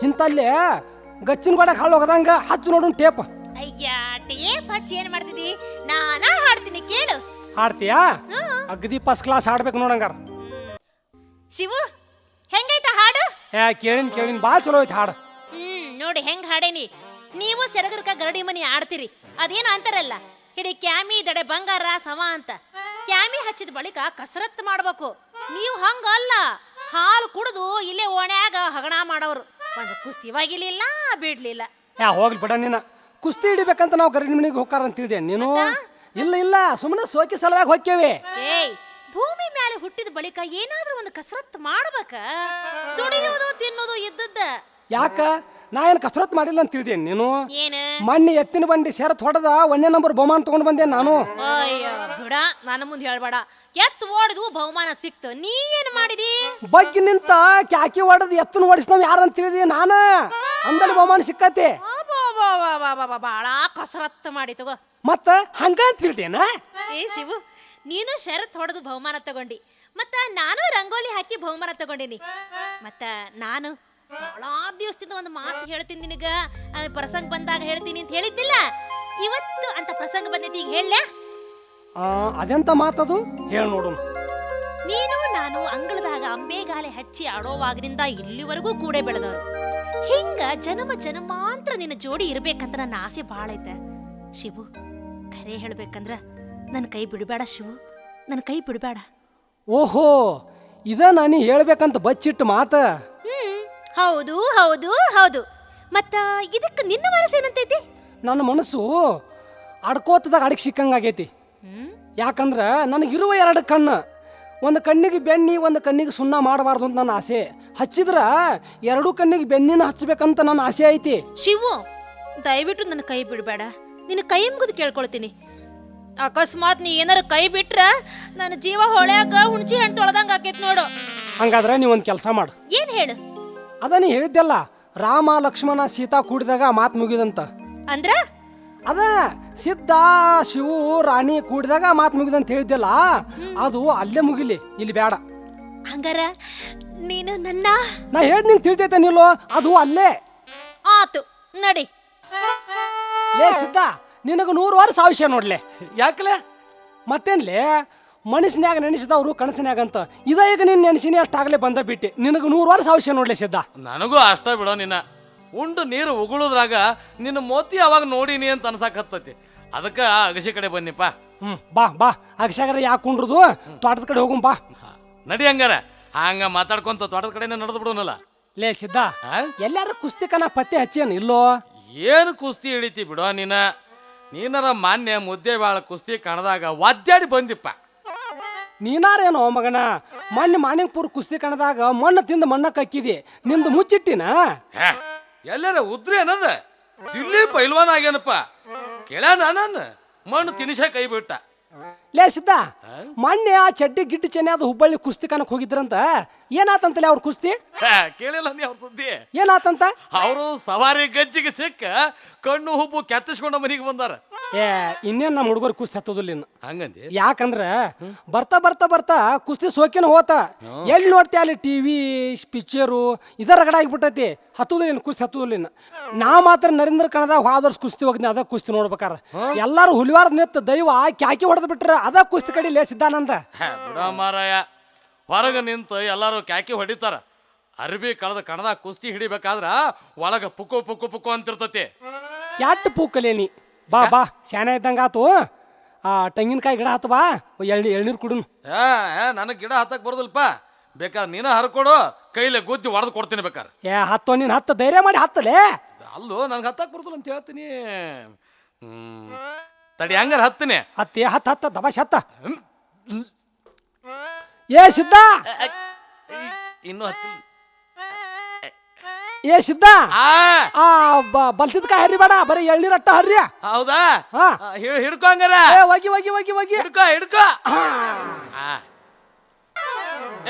S3: ಇಂತಲ್ಲೇ ಗಚ್ಚಿನ ಗೋಡೆ ಹಾಳು ಹೋಗದಂಗ ಹಚ್ಚು ನೋಡು ಟೇಪ್.
S2: ಅಯ್ಯ, ಟೇಪ್ ಹಚ್ಚಿ ಏನ್ ಮಾಡ್ತಿದಿ? ನಾನಾ ಹಾಡ್ತೀನಿ ಕೇಳು.
S3: ಹಾಡ್ತೀಯಾ? ಅಗದಿ ಫಸ್ಟ್ ಕ್ಲಾಸ್ ಹಾಡ್ಬೇಕು ನೋಡಂಗಾರ.
S2: ಶಿವು, ಹೆಂಗೈತ ಹಾಡು?
S3: ಕೇಳಿನ್ ಬಾ, ಚಲೋ ಐತಿ ಹಾಡು.
S2: ನೋಡಿ ಹೆಂಗ್ ಹಾಡೇನಿ. ನೀವು ಸೆಡಗರ್ಕ ಗರಡಿ ಮನಿ ಆಡ್ತೀರಿ. ಅದೇನು ಅಂತಾರಲ್ಲ, ಹಿಡಿ ಕ್ಯಾಮಿ ದಡೆ ಬಂಗಾರ ಸಮ ಅಂತ. ಕ್ಯಾಮಿ ಹಚ್ಚಿದ ಬಳಿಕ ಕಸರತ್ತು ಮಾಡ್ಬೇಕು. ನೀವು ಹಂಗ ಅಲ್ಲ, ಹಾಲು ಕುಡಿದು ಇಲ್ಲೇ ಓಣ್ಯಾಗ ಹಗಣ ಮಾಡೋರು. ಒಂದು ಕುಸ್ತಿ ಒಗಿಲಿಲ್ಲ ಬಿಡ್ಲಿಲ್ಲ.
S3: ಹೋಗ್ಲಿ ಬಿಡ ನೀನು. ಕುಸ್ತಿ ಹಿಡಿಬೇಕಂತ ನಾವು ಗರಡಿ ಮನೆಗೆ ಹೋಗಾರ ಅಂತ ತಿಳಿದೆ ನೀನು. ಇಲ್ಲ ಇಲ್ಲ, ಸುಮ್ಮನೆ ಸೋಕಿ ಸಲುವಾಗಿ ಹೋಗ್ತೇವೆ.
S2: ಏಯ್, ಭೂಮಿ ಮೇಲೆ ಹುಟ್ಟಿದ ಬಳಿಕ ಏನಾದ್ರೂ ಒಂದು ಕಸರತ್ತು ಮಾಡ್ಬೇಕ. ದುಡಿಯೋದು ತಿನ್ನೋದು ಇದ್ದದ್ದ.
S3: ಯಾಕ ನಾ ಏನು ಕಸರತ್ ಮಾಡಿಲ್ಲ ಅಂತ ತಿಳಿದೆ ನೀನು.
S2: ಏನ
S3: ಮಣ್ಣಿ ಎತ್ತಿನ ಬಂಡಿ ಸೇರತ್ ಹೊಡೆದ 1ನೇ ನಂಬರ್ ಬಹುಮಾನ ತಗೊಂಡ್ ಬಂದೆ ನಾನು.
S2: ಅಯ್ಯ ಬಿಡ, ನನ್ನ ಮುಂದೆ ಹೇಳ್ಬೇಡ. ಎತ್ತು ಓಡಿದ್ವು ಬಹುಮಾನ ಸಿಕ್ತು, ನೀ ಏನ್ ಮಾಡಿದಿ?
S3: ಬಗ್ಗೆ ನಿಂತ ಕ್ಯಾಕಿ ಹೊಡೆದ್ ಎತ್ತನ ಓಡಿಸ್ತಾವ್ ಯಾರಂತ ತಿಳಿದಿ ನಾನ. ಅಂದಲ್ಲಿ ಬಹುಮಾನ ಸಿಕ್ಕತಿ.
S2: ಬಾಳ ಕಸರತ್ತು ಮಾಡಿ ತಗೋ.
S3: ಮತ್ತ ಹಂಗ ಅಂತ ತಿಳಿದೇನ?
S2: ಏ ಶಿವು, ನೀನು ಶರತ್ ಹೊಡೆದು ಬಹುಮಾನ ತಗೊಂಡಿ, ಮತ್ತ ನಾನು ರಂಗೋಲಿ ಹಾಕಿ ಬಹುಮಾನ ತಗೊಂಡಿನಿ. ಮತ್ತ ನಾನು ಬಹಳ ದಿವಸದಿಂದ ಒಂದು ಮಾತು ಹೇಳ್ತೀನಿ ನಿನಗ, ಪ್ರಸಂಗ ಬಂದಾಗ ಹೇಳ್ತೀನಿ ಅಂತ ಹೇಳಿದ್ದಿಲ್ಲ. ಇವತ್ತು ಅಂತ ಪ್ರಸಂಗ ಬಂದೈತಿ, ಈಗ ಹೇಳ.
S3: ಅದೆಂತ ಮಾತದು, ಹೇಳ ನೋಡು.
S2: ನೀನು ನಾನು ಅಂಗಳದಾಗ ಅಂಬೆಗಾಲೆ ಹಚ್ಚಿ ಆಡೋವಾಗ್ರಿಂದ ಇಲ್ಲಿವರೆಗೂ ಕೂಡೆ ಬೆಳೆದವರು. ಹಿಂಗ ಜನ್ಮ ಜನ್ಮಾಂತರ ನಿನ್ನ ಜೋಡಿ ಇರ್ಬೇಕಂತ ನನ್ನ ಆಸೆ ಬಾಳ ಐತೆ ಶಿವು. ಖರೆ ಹೇಳ್ಬೇಕಂದ್ರ ನನ್ನ ಕೈ ಬಿಡಬೇಡ ಶಿವು, ನನ್ನ ಕೈ ಬಿಡಬೇಡ.
S3: ಓಹೋ, ಇದ ನಾನು ಹೇಳ್ಬೇಕಂತ ಬಚ್ಚಿಟ್ಟು ಮಾತ.
S2: ಹೌದು ಹೌದು ಹೌದು. ಮತ್ತ ಇದಕ್ಕೆ ನಿನ್ನ ಮನಸ್ಸು ಏನಂತೈತಿ?
S3: ನನ್ನ ಮನಸ್ಸು ಅಡ್ಕೋತದಾಗ ಅಡಕ್ ಸಿಕ್ಕಂಗಾಗೈತಿ. ಯಾಕಂದ್ರ ನನಗಿರುವ 2 ಕಣ್ಣು, ಒಂದು ಕಣ್ಣಿಗೆ ಬೆಣ್ಣಿ, ಒಂದು ಕಣ್ಣಿಗೆ ಸುಣ್ಣ ಮಾಡಬಾರ್ದು ಅಂತ ನನ್ನ ಆಸೆ. ಹಚ್ಚಿದ್ರ 2 ಕಣ್ಣಿಗೆ ಬೆನ್ನಿನ ಹಚ್ಚಬೇಕಂತ ನನ್ನ ಆಸೆ ಐತಿ.
S2: ಶಿವು, ದಯವಿಟ್ಟು ನನ್ನ ಕೈ ಬಿಡಬೇಡ, ನಿನ್ನ ಕೈ ಮುಗಿದು ಕೇಳ್ಕೊಳ್ತೀನಿ. ಅಕಸ್ಮಾತ್ ನೀ ಏನಾರ ಕೈ ಬಿಟ್ರ ನನ್ನ ಜೀವ ಹೊಳ್ಯಾಗ ಹುಣಚಿ ಹಣ್ಣು ತೊಳೆದಂಗ ಆಕೈತಿ ನೋಡು.
S3: ಹಂಗಾದ್ರೆ ನೀವೊಂದು ಕೆಲಸ ಮಾಡು.
S2: ಏನ್ ಹೇಳು?
S3: ಅದ ನೀ ಹೇಳಿದ್ದೆಲ್ಲ, ರಾಮ ಲಕ್ಷ್ಮಣ ಸೀತಾ ಕೂಡಿದಾಗ ಮಾತು ಮುಗಿದಂತ.
S2: ಅಂದ್ರ
S3: ಅದ ಸಿದ್ಧ ಶಿವು ರಾಣಿ ಕೂಡಿದಾಗ ಮಾತು ಮುಗಿದಂತ ಹೇಳಿದ್ದೆಲ್ಲ, ಅದು ಅಲ್ಲೇ ಮುಗಿಲಿ, ಇಲ್ಲಿ ಬೇಡ.
S2: ಹಂಗಾರ ನೀನು ನನ್ನ
S3: ನಾ ಹೇಳಿ ನಿಂಗೆ ತಿಳಿತೈತೆ ನಿಲ್ಲೋ, ಅದು ಅಲ್ಲೇ.
S2: ಆತು ನಡಿ.
S3: ಲೇ ಸಿದ್ಧ, ನಿನಗೆ 100 ವರ್ಷ ಆಯುಷ್ಯ ನೋಡ್ಲೆ.
S1: ಯಾಕಲೆ?
S3: ಮತ್ತೇನ್ಲೇ, ಮನಸ್ಸಿನ್ಯಾಗ ನೆನೆಸಿದವ್ರು ಕನಸಿನ್ಯಾಗಂತ. ಇದ ಈಗ ನಿನ್ನ ನೆನೆಸಿನಿ ಅಷ್ಟಾಗಲೇ ಬಂದ ಬಿಟ್ಟು ನಿನಗೆ 100 ವರ್ಷ ಆಯುಷ್ಯ ನೋಡ್ಲೆ ಸಿದ್ಧ.
S1: ನನಗೂ ಅಷ್ಟ ಬಿಡೋ. ನಿನ್ನ ಉಂಡು ನೀರು ಉಗುಳುದ್ರಾಗ ನಿನ್ನ ಮೋತಿ ಅವಾಗ ನೋಡಿನಿ ಅಂತ ಅನ್ಸಾಕತ್ತತಿ. ಅದಕ್ಕೆ ಅಗಸಿ ಕಡೆ ಬನ್ನಿಪ್ಪ.
S3: ಬಾ ಬಾ, ಅಗಸ್ಯಾಗರ ಯಾಕೆ ಕುಂಡ್ರದು, ತೋಟದ ಕಡೆ ಹೋಗುಂ ಬಾ.
S1: ನಡಿ ಹಂಗಾರ. ಹಂಗ ಮಾತಾಡ್ಕೊಂತ ತೋಟದ ಕಡೆನೇ ನಡೆದು ಬಿಡೋನಲ್ಲ.
S3: ಲೇ ಸಿದ್ಧ, ಎಲ್ಲಾರ ಕುಸ್ತಿಕನ ಪತ್ತೆ ಹಚ್ಚೇನು ಇಲ್ಲೋ?
S1: ಏನು ಕುಸ್ತಿ ಹಿಡಿತಿ ಬಿಡೋ ನೀನರ ಮಾನ್ಯ ಮುದ್ದೆ ಬಾಳ ಕುಸ್ತಿ ಕಣದಾಗ ಒದ್ದಾಡಿ ಬಂದಿಪ್ಪ.
S3: ನೀನಾರೇನೋ ಮಗನ, ಮೊನ್ನೆ ಮಾಣಿಕ್ಪುರ್ ಕುಸ್ತಿ ಕಣದಾಗ ಮಣ್ಣು ತಿಂದು ಮಣ್ಣ ಕಕ್ಕಿದಿ, ನಿಂದು ಮುಚ್ಚಿಟ್ಟಿನ?
S1: ಎಲ್ಲರ ಉದ್ರಿ ಅನ್ನದ ದಿಲ್ಲಿ ಪೈಲ್ವಾನ್ ಆಗ್ಯಾನಪ್ಪ. ಕೇಳ ನಾನು ಮಣ್ಣು ತಿನಿಸ ಕೈ ಬಿಟ್ಟ.
S3: ಲೇ ಸಿದ್ಧ, ಮೊನ್ನೆ ಆ ಚಡ್ಡಿ ಗಿಡ್ಡಿ ಚೆನ್ನ ಅದು ಹುಬ್ಬಳ್ಳಿ ಕುಸ್ತಿ ಕಣಕ್ ಹೋಗಿದ್ರಂತ. ಏನಾತಂತಲೇ ಅವ್ರ ಕುಸ್ತಿ?
S1: ಕೇಳಿಲ್ಲ ನೀ ಅವ್ರ ಸುದ್ದಿ?
S3: ಏನಾತಂತ?
S1: ಅವರು ಸವಾರಿ ಗಜ್ಜಿಗೆ ಸಿಕ್ಕ ಕಣ್ಣು ಹುಬ್ಬು ಕೆತ್ತಿಸ್ಕೊಂಡ ಮನೆಗೆ ಬಂದಾರ.
S3: ಇನ್ನೇನ್ ನಮ್ಮ ಹುಡುಗರು ಕುಸ್ತಿ ಹತ್ತೋದಿಲ್ಲ ಇನ್ನು.
S1: ಹಂಗಂದಿ?
S3: ಯಾಕಂದ್ರ ಬರ್ತಾ ಬರ್ತಾ ಬರ್ತಾ ಕುಸ್ತಿ ಸೋಕಿನ ಹೋತ. ಎಲ್ಲಿ ನೋಡ್ತಿ ಅಲ್ಲಿ ಟಿವಿ ಪಿಕ್ಚರು ಇದರ ರಗಡ ಆಗಿಬಿಟ್ಟೈತಿ. ಹತ್ತೋದಿಲ್ಲ ಇನ್ನು ಕುಸ್ತಿ ಹತ್ತೋದಿಲ್ಲ ಇನ್ನು. ನಾ ಮಾತ್ರ ನರೇಂದ್ರ ಕಣದಾಗ ಹೋದರ್ಸ್ ಕುಸ್ತಿ ಹೋಗಿದ್ನಿ, ಅದ ಕುಸ್ತಿ ನೋಡ್ಬೇಕಾರ. ಎಲ್ಲಾರು ಹುಲಿವಾರದ ನಿತ್ತ ದೈವ ಕ್ಯಾಕಿ ಹೊಡೆದ್ ಬಿಟ್ರ, ಅದ ಕುಸ್ತಿ ಕಡಿ ಲೇ ಸಿದ್ಧಾನಂದ.
S1: ಬಿಡ ಮಾರಾಯ, ಹೊರಗೆ ನಿಂತು ಎಲ್ಲಾರು ಕ್ಯಾಕಿ ಹೊಡಿತಾರ. ಅರ್ಬಿ ಕಳೆದ ಕಣದಾಗ ಕುಸ್ತಿ ಹಿಡಿಬೇಕಾದ್ರ ಒಳಗ ಪುಕ್ಕು ಪುಕ್ಕು ಪುಕ್ಕು ಅಂತಿರ್ತತಿ.
S3: ಕ್ಯಾಟ್ ಪೂಕಲೇನಿ. ಬಾ ಬಾ, ಶಾನೆ ಇದ್ದಂಗ ಆತು. ತೆಂಗಿನಕಾಯಿ ಗಿಡ ಹತ್ತು ಬಾ, ಎಳ್ನೀರು ಕುಡುನು.
S1: ನನಗೆ ಗಿಡ ಹತ್ತಕ್ ಬರೋದಿಲ್ಪ. ಬೇಕಾದ್ರೆ ನೀನ ಹರ್ಕೊಡು, ಕೈಲೆ ಗುದ್ದಿ ಹೊಡೆದು ಕೊಡ್ತೀನಿ ಬೇಕಾರೆ.
S3: ಹತ್ತು ನೀನು ಹತ್ತು ಧೈರ್ಯ ಮಾಡಿ ಹತ್ತಲೇ.
S1: ಅಲ್ಲೋ ನನಗೆ ಹತ್ತಕ್ ಬರೋದಿಲ್ಲ ಅಂತ ಹೇಳ್ತೀನಿ. ತಡಿ ಹಂಗಾರ ಹತ್ತೀನಿ.
S3: ಹತ್ತ ದಬಾಶ್ ಹತ್ತ. ಏ ಸಿದ್ಧ,
S1: ಇನ್ನೂ ಹತ್ತಿಲ್ಲ.
S3: ಏ ಸಿದ್ಧ, ಬಲ್ತಿದ್ ಕಾಯಿ ಹರಿ ಬೇಡ, ಬರೀ ಎಳ್ನೀರ್ ಅಟ್ಟ ಹರ್ರಿ.
S1: ಹೌದಾ? ಹಿಡ್ಕೊ ಹಂಗಾರ.
S3: ಒಗಿ ಒಗಿ ಒಗಿ ಒಗಿ.
S1: ಹಿಡ್ಕೊ.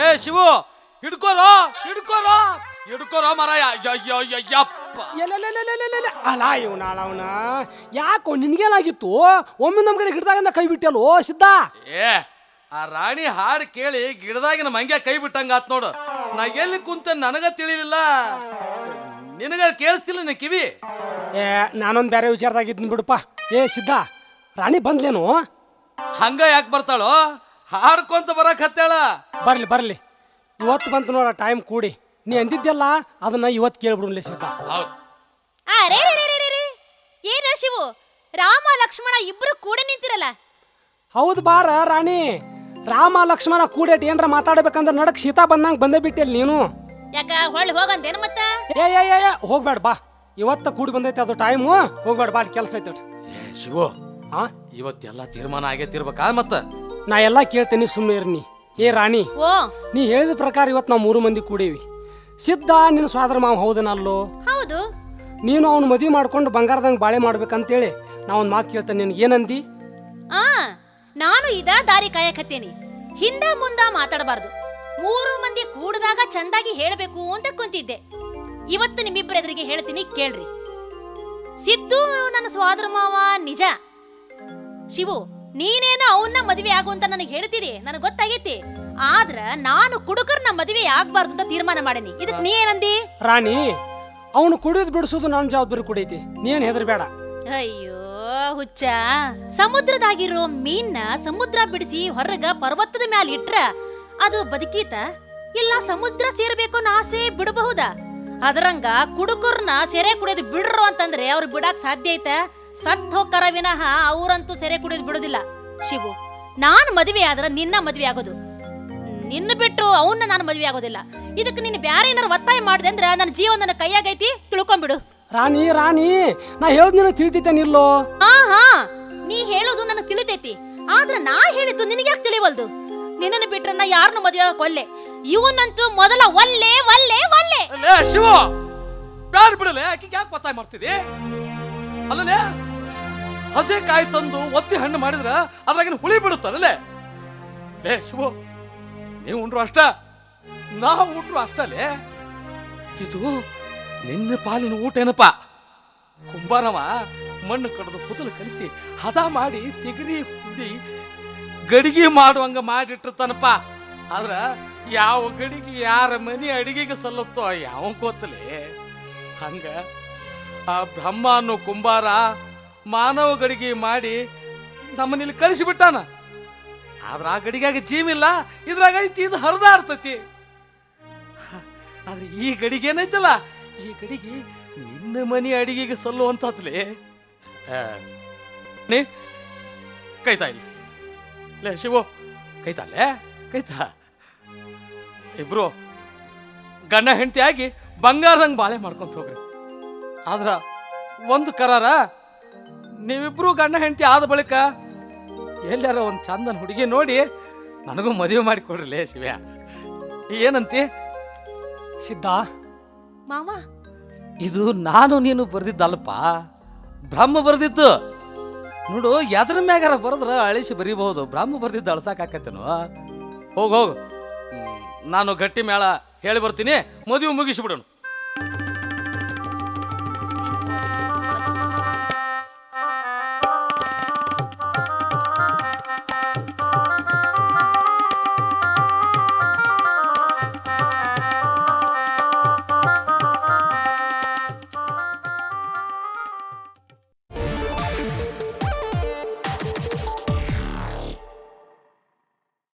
S1: ಏ ಶಿವು, ಹಿಡ್ಕೋರೋ ಮಾರಾಯ.
S3: ಅಲ್ಲ ಇವನ ಯಾಕೋ ನಿನ್ಗೇನಾಗಿತ್ತು? ಒಮ್ಮೆ ನಮ್ಗೆ ಗಿಡದಾಗ ಕೈ ಬಿಟ್ಟಲ್ಲೋ ಸಿದ್ಧ.
S1: ಆ ರಾಣಿ ಹಾಡು ಕೇಳಿ ಗಿಡದಾಗಿನ ಮಂಗ್ಯ ಕೈ ಬಿಟ್ಟಂಗಾತ್ ನೋಡು. ನಾ ಎಲ್ಲಿ ಕುಂತ ನನಗ ತಿಳಿಲಿಲ್ಲ, ನಿನಗ ಕೇಳಿಸ್ತಿಲ್ಲ ನೀ ಕಿವಿ.
S3: ನಾನೊಂದ್ ಬೇರೆ ವಿಚಾರದಾಗಿದ್ನ ಬಿಡಪ್ಪ. ಏ ಸಿದ್ಧ, ರಾಣಿ ಬಂದ್ಲೇನು?
S1: ಹಂಗ ಯಾಕೆ ಬರ್ತಾಳೋ? ಹಾಡ್ಕೊಂತ ಬರಕ್ ಹತ್ತಾಳ.
S3: ಬರ್ಲಿ ಇವತ್ತು ಬಂತು ನೋಡ ಟೈಮ್ ಕೂಡಿ. ನೀ ಅಂದಿದ್ದೆಲ್ಲ ಅದನ್ನ ಇವತ್ತು ಕೇಳ್ಬಿಡ್ಲಿ ಸಿದ್ಧ.
S1: ಹೌದು.
S2: ಏನ ಶಿವು, ರಾಮ ಲಕ್ಷ್ಮಣ ಇಬ್ರು ಕೂಡ ನಿಂತಿರಲ್ಲ?
S3: ಹೌದು ಬಾರ ರಾಣಿ, ರಾಮ ಲಕ್ಷ್ಮಣ ಕೂಡೇಟ್ ಏನ್ರ ಮಾತಾಡ್ಬೇಕಂದ್ರೆ ನಡಕ್ ಸೀತಾ ಬಂದಂಗ ಬಂದೇ ಬಿಟ್ಟಿಲ್ಲ ನೀನು.
S2: ಯಾಕ ಹೊಳ್ಳಿ ಹೋಗಂದೇನು ಮತ್ತ
S3: ಏ ಹೋಗ್ಬೇಡ ಬಾ, ಇವತ್ತ ಕೂಡಿ ಬಂದೈತೆ ಅದು ಟೈಮು. ಹೋಗ್ಬೇಡ ಬಾ, ಕೆಲಸ ಐತೆ.
S1: ಏ ಶಿವು,
S3: ಹಾ,
S1: ಇವತ್ತೆಲ್ಲ ತೀರ್ಮಾನ ಆಗೈತಿರ್ಬೇಕಾ ಮತ್ತ?
S3: ನಾ ಎಲ್ಲ ಕೇಳ್ತೀನಿ, ಸುಮ್ಮನೆ ಇರ್ನಿ. ಏ ರಾಣಿ,
S2: ಓ
S3: ನೀ ಹೇಳಿದ ಪ್ರಕಾರ ಇವತ್ತು ನಾವು 3 ಮಂದಿ ಕೂಡೀವಿ. ಸಿದ್ಧ ನಿನ್ನ ಸೋದರ ಮಾವ ಹೌದನಲ್ಲೋ?
S2: ಹೌದು.
S3: ನೀನು ಅವ್ನು ಮದುವೆ ಮಾಡ್ಕೊಂಡು ಬಂಗಾರದಂಗೆ ಬಾಳೆ ಮಾಡ್ಬೇಕಂತೇಳಿ ನಾ ಒಂದು ಮಾತು ಕೇಳ್ತೇನೆ, ನಿನಗೆ ಏನಂದಿ?
S2: ನಾನು ಇದಾ ದಾರಿ ಕಾಯಕತ್ತೇನಿ. ಹಿಂದ ಮುಂದ ಮಾತಾಡಬಾರ್ದು. 3 ಮಂದಿ ಕೂಡದಾಗ ಚಂದಾಗಿ ಹೇಳಬೇಕು ಅಂತ ಕುಂತಿದ್ದೆ. ಇವತ್ತು ನಿಮ್ಮಿಬ್ಬರ ಎದುರಿಗೆ ಹೇಳ್ತೀನಿ, ಕೇಳ್ರಿ. ಸಿದ್ದು ನನ್ನ ಸೋದರ ಮಾವ ನಿಜ. ಶಿವು, ನೀನೇನೋ ಅವನ್ನ ಮದುವೆ ಆಗು ಅಂತ ನನಗೆ ಹೇಳ್ತಿದಿ, ನನಗೆ ಗೊತ್ತಾಗೈತಿ. ಆದ್ರ ನಾನು ಕುಡುಕರ್ನ ಮದುವೆ ಆಗ್ಬಾರ್ದು ಅಂತ ತೀರ್ಮಾನ ಮಾಡೀನಿ. ಇದಕ್ ನೀ ಏನಂದಿ?
S3: ರಾಣಿ, ಅವನು ಕುಡಿಯೋದು ಬಿಡಿಸೋದು ನನ್ನ ಜವಾಬ್ದಾರಿ ಕುಡೈತಿ, ನೀನ್ ಹೆದರ್ಬೇಡ.
S2: ಅಯ್ಯೋ ಹುಚ್ಚ, ಸಮುದ್ರದಾಗಿರೋ ಮೀನ್ನ ಸಮುದ್ರ ಬಿಡಿಸಿ ಹೊರಗ ಪರ್ವತದ ಮ್ಯಾಲ ಇಟ್ರ ಅದು ಬದುಕೀತ? ಇಲ್ಲ ಸಮುದ್ರ ಸೇರ್ಬೇಕು ಅನ್ನೋ ಆಸೆ ಬಿಡಬಹುದಾ? ಅದರಂಗ ಕುಡುಕರ್ನ ಸೆರೆ ಕುಡಿಯೋದು ಬಿಡ್ರು ಅಂತಂದ್ರೆ ಅವ್ರು ಬಿಡಾಕ್ ಸಾಧ್ಯ ಐತ? ಸತ್ ಹೋಗ್ತಾರ ವಿನಃ ಅವ್ರಂತೂ ಸೆರೆ ಕುಡಿಯೋದು ಬಿಡೋದಿಲ್ಲ. ಶಿವು, ನಾನ್ ಮದುವೆ ಆದ್ರ ನಿನ್ನ ಮದ್ವೆ ಆಗೋದು, ನಿನ್ನ ಬಿಟ್ಟು ಅವನ್ನ ನಾನು ಮದ್ವೆ ಆಗೋದಿಲ್ಲ. ಇದಕ್ಕೆ ನೀನು ಬ್ಯಾರೆ ಏನಾರು ಒತ್ತಾಯ ಮಾಡಿದೆ ಅಂದ್ರ ನನ್ನ ಜೀವ ನನ್ನ ಕೈಯಾಗೈತಿ, ತಿಳ್ಕೊಂಡ್ಬಿಡು.
S3: ರಾಣಿ, ನಾ ಹೇಳೋದು ನಿನಗೆ ತಿಳಿತೈತೇನಿಲ್ಲೋ?
S2: ಹಾ, ನೀ ಹೇಳೋದು ನನಗೆ ತಿಳಿತೈತಿ. ಆದ್ರೆ ನಾ ಹೇಳಿದ್ದು ನಿನಗೆ ಯಾಕೆ ತಿಳಿವಲ್ದು? ನಿನ್ನನ್ನು ಬಿಟ್ರೆ ನಾ ಯಾರನ್ನು ಮದುವೆ ಕೊಲ್ಲೆ. ಇವನಂತೂ ಮೊದಲ ಒಲ್ಲೆ ಒಲ್ಲೆ ಒಲ್ಲೆ.
S1: ಅಲ್ಲೇ ಶಿವ, ಬ್ಯಾಡ ಬಿಡಲೆ, ಆಕಿಗೆ ಯಾಕೆ ಒತ್ತಾಯ ಮಾಡ್ತಿದಿ? ಅಲ್ಲಲೇ, ಹಸೆ ಕಾಯಿ ತಂದು ಒತ್ತಿ ಹಣ್ಣು ಮಾಡಿದ್ರ ಅದ್ರಾಗಿನ ಹುಳಿ ಬಿಡುತ್ತಲ್ಲೇ. ಲೇ ಶಿವು, ನೀವು ಉಂಡ್ರು ಅಷ್ಟ, ನಾವು ಉಂಡ್ರು ಅಷ್ಟಲೇ. ಇದು ನಿನ್ನ ಪಾಲಿನ ಊಟ ಏನಪ್ಪ? ಕುಂಬಾರವ ಮಣ್ಣು ಕಡ್ದು ಹುದಲು ಕಲಿಸಿ ಹದ ಮಾಡಿ ತೆಗರಿ ಹುಡಿ ಗಡಿಗೆ ಮಾಡುವಂಗ ಮಾಡಿಟ್ಟಿರ್ತಾನಪ್ಪ. ಆದ್ರ ಯಾವ ಗಡಿಗೆ ಯಾರ ಮನೆ ಅಡಿಗೆಗೆ ಸಲ್ಲುತ್ತೋ ಯಾವ ಗೊತ್ತಲೇ. ಹಂಗ ಆ ಬ್ರಹ್ಮ ಅನ್ನೋ ಕುಂಬಾರ ಮಾನವ ಗಡಿಗೆ ಮಾಡಿ ನಮ್ಮನಿಲ್ಲಿ ಕಳಿಸಿಬಿಟ್ಟಾನ. ಆದ್ರ ಆ ಗಡಿಗಾಗಿ ಜೀವಿಲ್ಲ, ಇದ್ರಾಗ ಐತಿ, ಇದು ಹರಿದಾಡ್ತತಿ. ಆದ್ರೆ ಈ ಗಡಿಗೆ ಏನೈತಲ್ಲ, ಈ ಗಡಿಗೆ ನಿನ್ನ ಮನೆ ಅಡಿಗೆಗೆ ಸಲ್ಲುವಂತದ್ಲೇ. ನೀ ಕೈತಾ ಇಲ್ಲಿ ಲೇ ಶಿವು, ಕೈತಲ್ಲೇ ಕೈತಾ. ಇಬ್ರು ಗಂಡ ಹೆಂಡತಿ ಆಗಿ ಬಂಗಾರದಂಗೆ ಬಾಳೆ ಮಾಡ್ಕೊಂತ ಹೋಗ್ರಿ. ಆದ್ರ ಒಂದು ಕರಾರ, ನೀವಿಬ್ರು ಗಂಡ ಹೆಂಡತಿ ಆದ ಬಳಿಕ ಎಲ್ಲಾರ ಒಂದು ಚಂದನ ಹುಡುಗಿ ನೋಡಿ ನನಗೂ ಮದುವೆ ಮಾಡಿಕೊಡ್ರಲೇ ಶಿವ್ಯ. ಏನಂತಿ?
S3: ಸಿದ್ಧ
S2: ಮಾವ,
S1: ಇದು ನಾನು ನೀನು ಬರ್ದಿದ್ದಲ್ಪ, ಬ್ರಹ್ಮ ಬರ್ದಿದ್ದು. ನೋಡು, ಎದ್ರ ಮ್ಯಾಗಾರ ಬರದ್ರ ಅಳಿಸಿ ಬರೀಬಹುದು, ಬ್ರಹ್ಮ ಬರ್ದಿದ್ದು ಅಳ್ಸಾಕತ್ತೇನು? ಹೋಗು, ನಾನು ಗಟ್ಟಿ ಮೇಳ ಹೇಳಿ ಬರ್ತೀನಿ, ಮದುವೆ ಮುಗಿಸಿಬಿಡೋಣ.